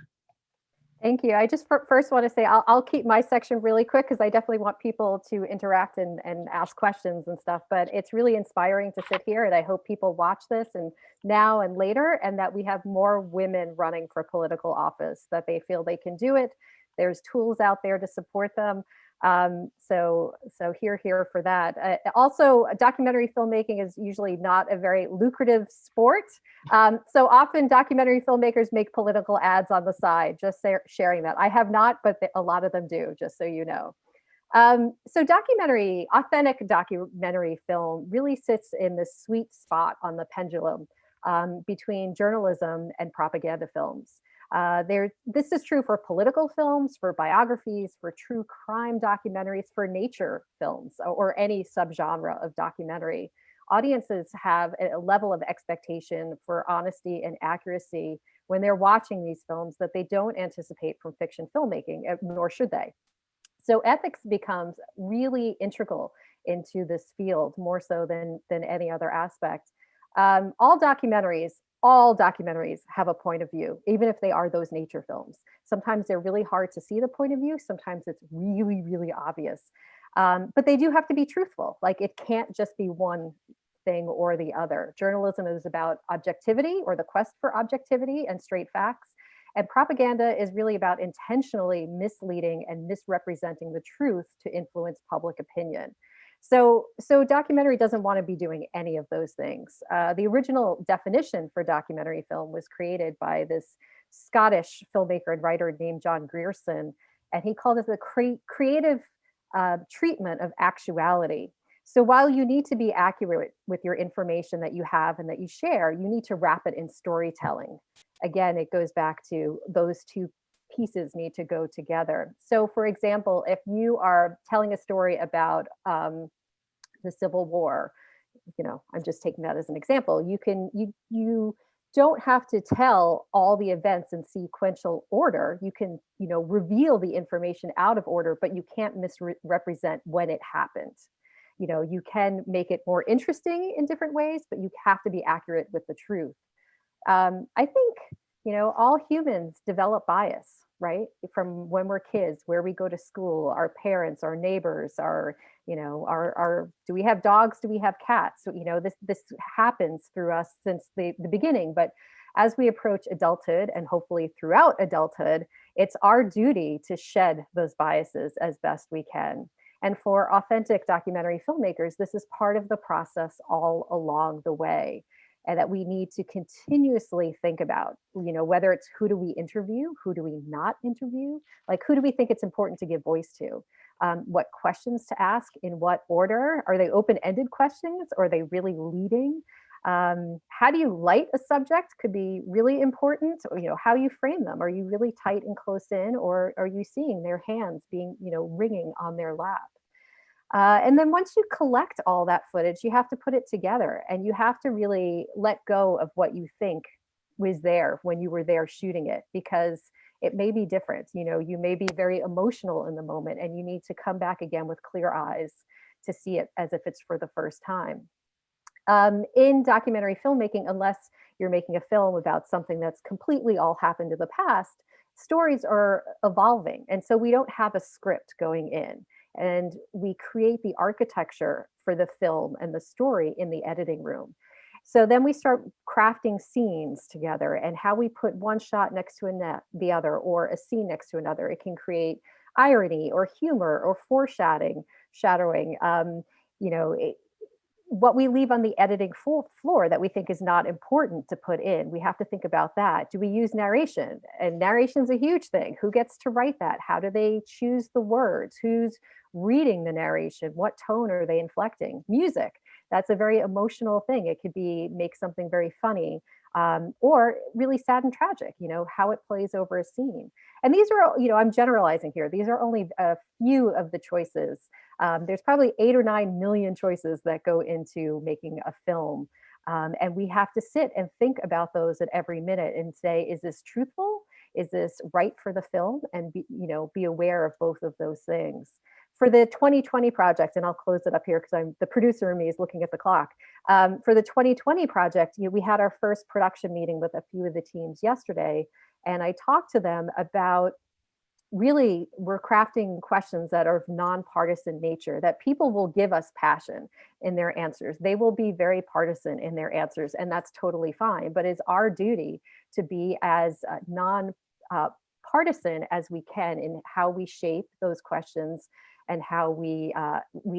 Thank you. I just first want to say I'll keep my section really quick because I definitely want people to interact and ask questions and stuff, but it's really inspiring to sit here, and I hope people watch this and now and later, and that we have more women running for political office, that they feel they can do it. There's tools out there to support them. So here for that. Also, documentary filmmaking is usually not a very lucrative sport. So often documentary filmmakers make political ads on the side, just sharing that. I have not, but a lot of them do, just so you know. So authentic documentary film really sits in the sweet spot on the pendulum between journalism and propaganda films. This is true for political films, for biographies, for true crime documentaries, for nature films, or any subgenre of documentary. Audiences have a level of expectation for honesty and accuracy when they're watching these films that they don't anticipate from fiction filmmaking, nor should they. So ethics becomes really integral into this field, more so than any other aspect. All documentaries have a point of view, even if they are those nature films. Sometimes they're really hard to see the point of view. Sometimes it's really, really obvious. But they do have to be truthful. Like, it can't just be one thing or the other. Journalism is about objectivity, or the quest for objectivity and straight facts. And propaganda is really about intentionally misleading and misrepresenting the truth to influence public opinion. So documentary doesn't want to be doing any of those things. The original definition for documentary film was created by this Scottish filmmaker and writer named John Grierson, and he called it the creative treatment of actuality. So while you need to be accurate with your information that you have and that you share, you need to wrap it in storytelling. Again, it goes back to those two pieces need to go together. So for example, if you are telling a story about the Civil War, I'm just taking that as an example, you don't have to tell all the events in sequential order. You can, reveal the information out of order, but you can't misrepresent when it happened. You can make it more interesting in different ways, but you have to be accurate with the truth. I think, all humans develop bias, right? From when we're kids, where we go to school, our parents, our neighbors, do we have dogs? Do we have cats? So, this happens through us since the beginning. But as we approach adulthood, and hopefully throughout adulthood, it's our duty to shed those biases as best we can. And for authentic documentary filmmakers, this is part of the process all along the way, and that we need to continuously think about, whether it's who do we interview, who do we not interview, like who do we think it's important to give voice to, what questions to ask, in what order, are they open-ended questions, or are they really leading? How do you light a subject could be really important, or, how you frame them. Are you really tight and close in, or are you seeing their hands being, ringing on their lap? And then once you collect all that footage, you have to put it together, and you have to really let go of what you think was there when you were there shooting it, because it may be different. You may be very emotional in the moment, and you need to come back again with clear eyes to see it as if it's for the first time. In documentary filmmaking, unless you're making a film about something that's completely all happened in the past, stories are evolving. And so we don't have a script going in. And we create the architecture for the film and the story in the editing room. So then we start crafting scenes together, and how we put one shot next to the other, or a scene next to another. It can create irony or humor or foreshadowing. What we leave on the editing floor that we think is not important to put in, we have to think about that. Do we use narration? And narration's a huge thing. Who gets to write that? How do they choose the words? Who's reading the narration? What tone are they inflecting? Music, that's a very emotional thing. It could make something very funny, or really sad and tragic, how it plays over a scene. And these are, I'm generalizing here. These are only a few of the choices. There's probably 8 or 9 million choices that go into making a film. And we have to sit and think about those at every minute and say, is this truthful? Is this right for the film? And be aware of both of those things. For the 2020 project, and I'll close it up here because the producer in me is looking at the clock. For the 2020 project, we had our first production meeting with a few of the teams yesterday, and I talked to them about really we're crafting questions that are of nonpartisan nature, that people will give us passion in their answers. They will be very partisan in their answers, and that's totally fine. But it's our duty to be as non-partisan as we can in how we shape those questions and how we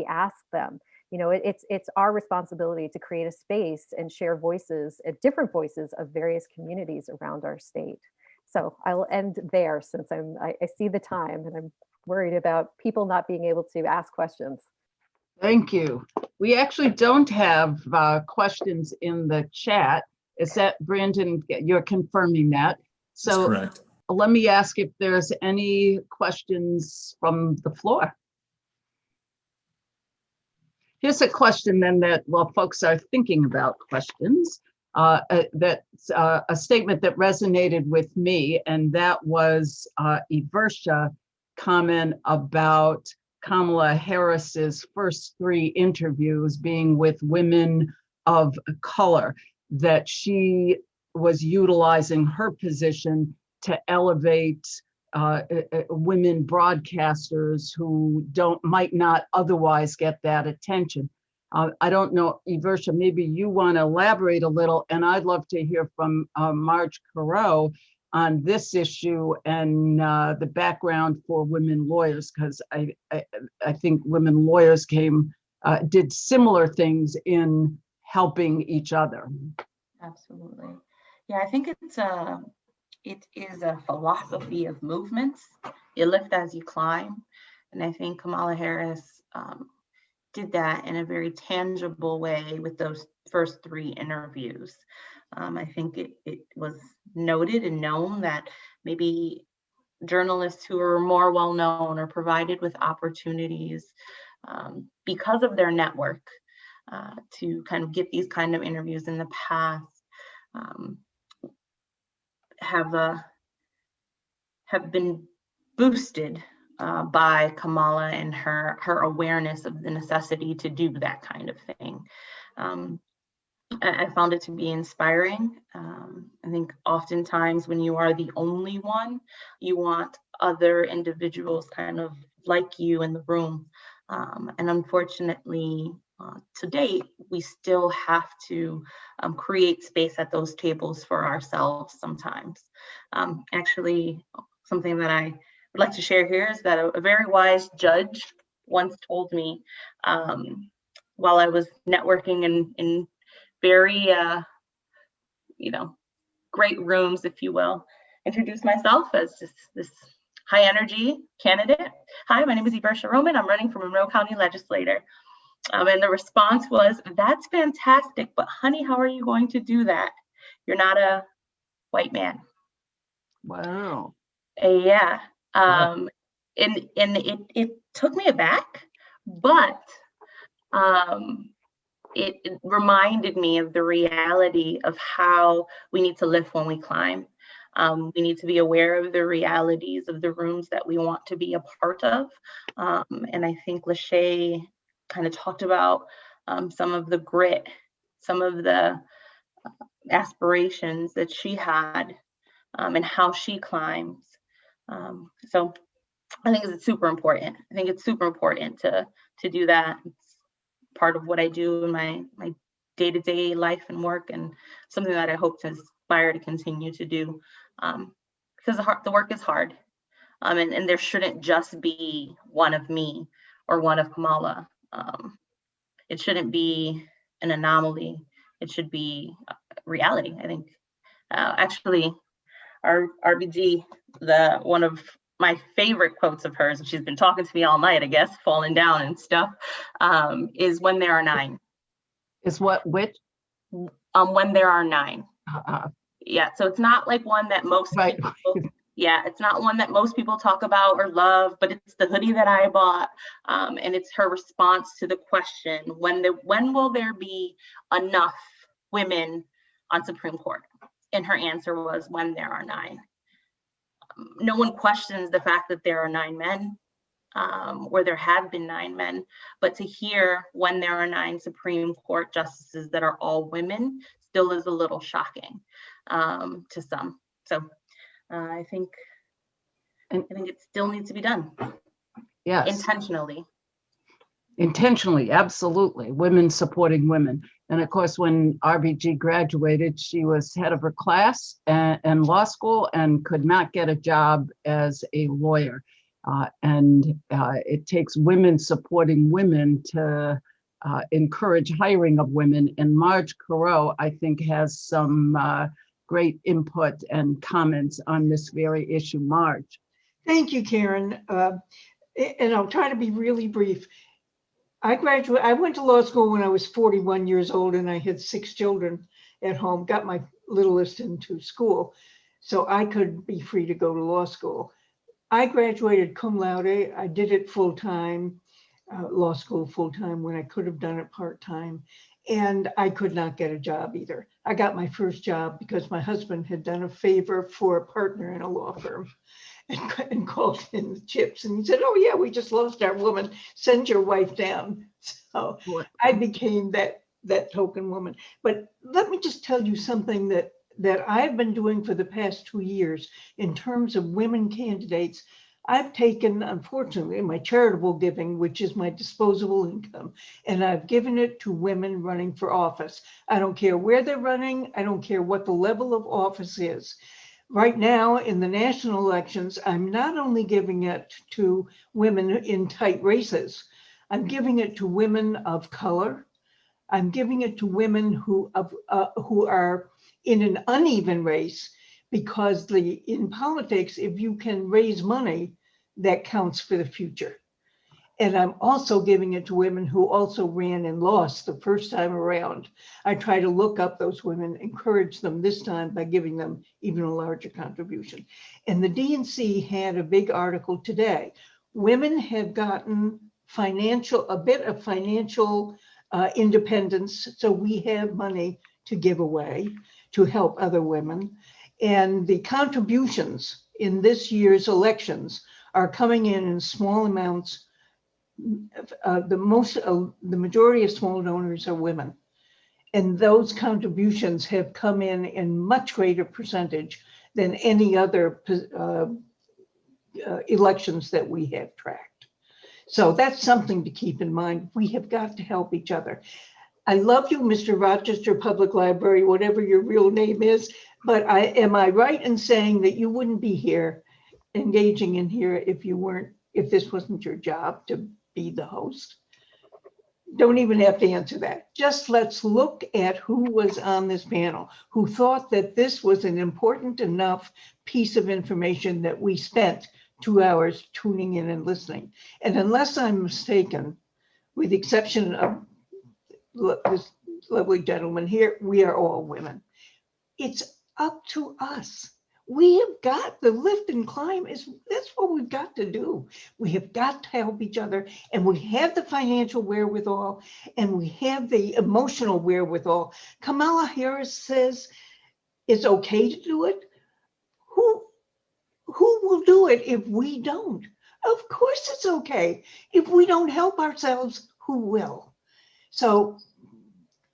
ask them. It's our responsibility to create a space and share voices, different voices of various communities around our state. So I will end there since I see the time and I'm worried about people not being able to ask questions. Thank you. We actually don't have questions in the chat. Is that, Brandon, you're confirming that? So that's correct. Let me ask if there's any questions from the floor. Here's a question then that while folks are thinking about questions, that's a statement that resonated with me, and that was Iversha comment about Kamala Harris's first 3 interviews being with women of color, that she was utilizing her position to elevate women broadcasters who might not otherwise get that attention. I don't know, Iversha, maybe you want to elaborate a little, and I'd love to hear from Marge Karowe on this issue and the background for women lawyers, because I think women lawyers did similar things in helping each other. Absolutely. Yeah, I think it is a philosophy of movements. You lift as you climb. And I think Kamala Harris did that in a very tangible way with those first 3 interviews. I think it was noted and known that maybe journalists who are more well-known are provided with opportunities because of their network to kind of get these kind of interviews in the past, have been boosted by Kamala and her awareness of the necessity to do that kind of thing. I found it to be inspiring. I think oftentimes when you are the only one, you want other individuals kind of like you in the room. And unfortunately, to date, we still have to create space at those tables for ourselves sometimes. Actually, something that I would like to share here is that a very wise judge once told me while I was networking in very, great rooms, if you will, introduce myself as just this high energy candidate. Hi, my name is Iversha Roman. I'm running for Monroe County Legislator. And the response was, that's fantastic, but honey, how are you going to do that? You're not a white man. Wow. Yeah. And it took me aback, but it reminded me of the reality of how we need to lift when we climb. We need to be aware of the realities of the rooms that we want to be a part of. And I think LaShay kind of talked about some of the grit, some of the aspirations that she had and how she climbs. So I think it's super important. I think it's super important to do that. It's part of what I do in my day-to-day life and work, and something that I hope to aspire to continue to do, because the work is hard, and there shouldn't just be one of me or one of Kamala. It shouldn't be an anomaly. It should be reality. I think actually our RBG, one of my favorite quotes of hers, and she's been talking to me all night, I guess, falling down and stuff, is when there are 9. Is what, which? When there are 9. Yeah, so it's not like one that most people, it's not one that most people talk about or love, but it's the hoodie that I bought, and it's her response to the question, when will there be enough women on Supreme Court? And her answer was, when there are 9. No one questions the fact that there are 9 men, or there have been 9 men, but to hear when there are 9 Supreme Court justices that are all women still is a little shocking to some. So I think it still needs to be done. Yes. Intentionally, absolutely. Women supporting women. And of course, when RBG graduated, she was head of her class in law school and could not get a job as a lawyer. It takes women supporting women to encourage hiring of women. And Marge Karowe, I think, has some great input and comments on this very issue. Marge. Thank you, Karen. And I'll try to be really brief. I went to law school when I was 41 years old, and I had 6 children at home, got my littlest into school, so I could be free to go to law school. I graduated cum laude. I did it full-time, law school full-time, when I could have done it part-time, and I could not get a job either. I got my first job because my husband had done a favor for a partner in a law firm. And called in the chips, and he said, "Oh yeah, we just lost our woman. Send your wife down." So I became that token woman. But let me just tell you something that I've been doing for the past 2 years in terms of women candidates. I've taken, unfortunately, my charitable giving, which is my disposable income, and I've given it to women running for office. I don't care where they're running. I don't care what the level of office is. Right now, in the national elections, I'm not only giving it to women in tight races, I'm giving it to women of color. I'm giving it to women who are in an uneven race, because in politics, if you can raise money, that counts for the future. And I'm also giving it to women who also ran and lost the first time around. I try to look up those women, encourage them this time by giving them even a larger contribution. And the DNC had a big article today. Women have gotten a bit of financial independence, so we have money to give away to help other women. And the contributions in this year's elections are coming in small amounts. The majority of small donors are women, and those contributions have come in much greater percentage than any other elections that we have tracked. So that's something to keep in mind. We have got to help each other. I love you, Mr. Rochester Public Library, whatever your real name is, but am I right in saying that you wouldn't be here, engaging in here, if this wasn't your job to be the host? Don't even have to answer that. Just let's look at who was on this panel, who thought that this was an important enough piece of information that we spent 2 hours tuning in and listening. And unless I'm mistaken, with the exception of this lovely gentleman here, we are all women. It's up to us. We have got the lift and climb. That's what we've got to do. We have got to help each other, and we have the financial wherewithal, and we have the emotional wherewithal. Kamala Harris says it's okay to do it. Who will do it if we don't? Of course it's okay. If we don't help ourselves, who will? So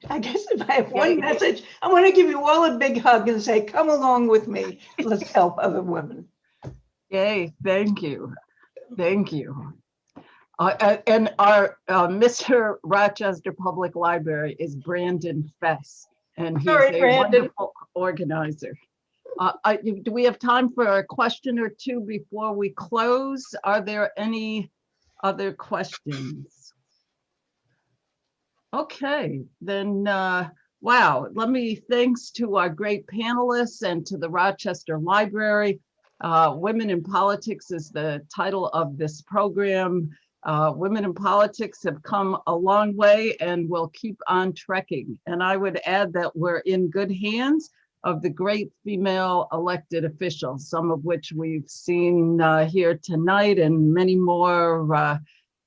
I guess if I have one message, I want to give you all a big hug and say, come along with me. Let's help other women. Yay, thank you. Thank you. And our Mr. Rochester Public Library is Brandon Fess, and he's a wonderful organizer. Do we have time for a question or two before we close? Are there any other questions? Okay, then, wow. Thanks to our great panelists and to the Rochester Library. Women in Politics is the title of this program. Women in Politics have come a long way and will keep on trekking. And I would add that we're in good hands of the great female elected officials, some of which we've seen here tonight, and many more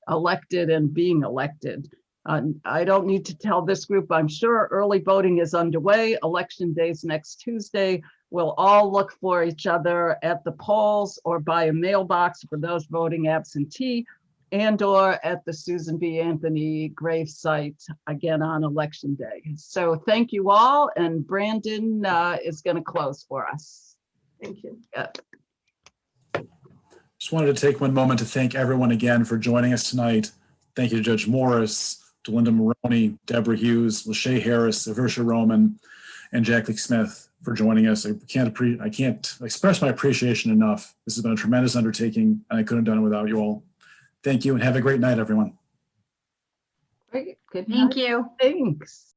elected and being elected. I don't need to tell this group, I'm sure early voting is underway. Election day's next Tuesday. We'll all look for each other at the polls or by a mailbox for those voting absentee, and or at the Susan B. Anthony gravesite again on election day. So thank you all, and Brandon is going to close for us. Thank you. Just wanted to take one moment to thank everyone again for joining us tonight. Thank you to Judge Morris, to Linda Moroney, Deborah Hughes, LaShay Harris, Aversia Roman, and Jackie Smith for joining us. I can't express my appreciation enough. This has been a tremendous undertaking, and I couldn't have done it without you all. Thank you, and have a great night, everyone. Great. Good Thank night. you. Thanks.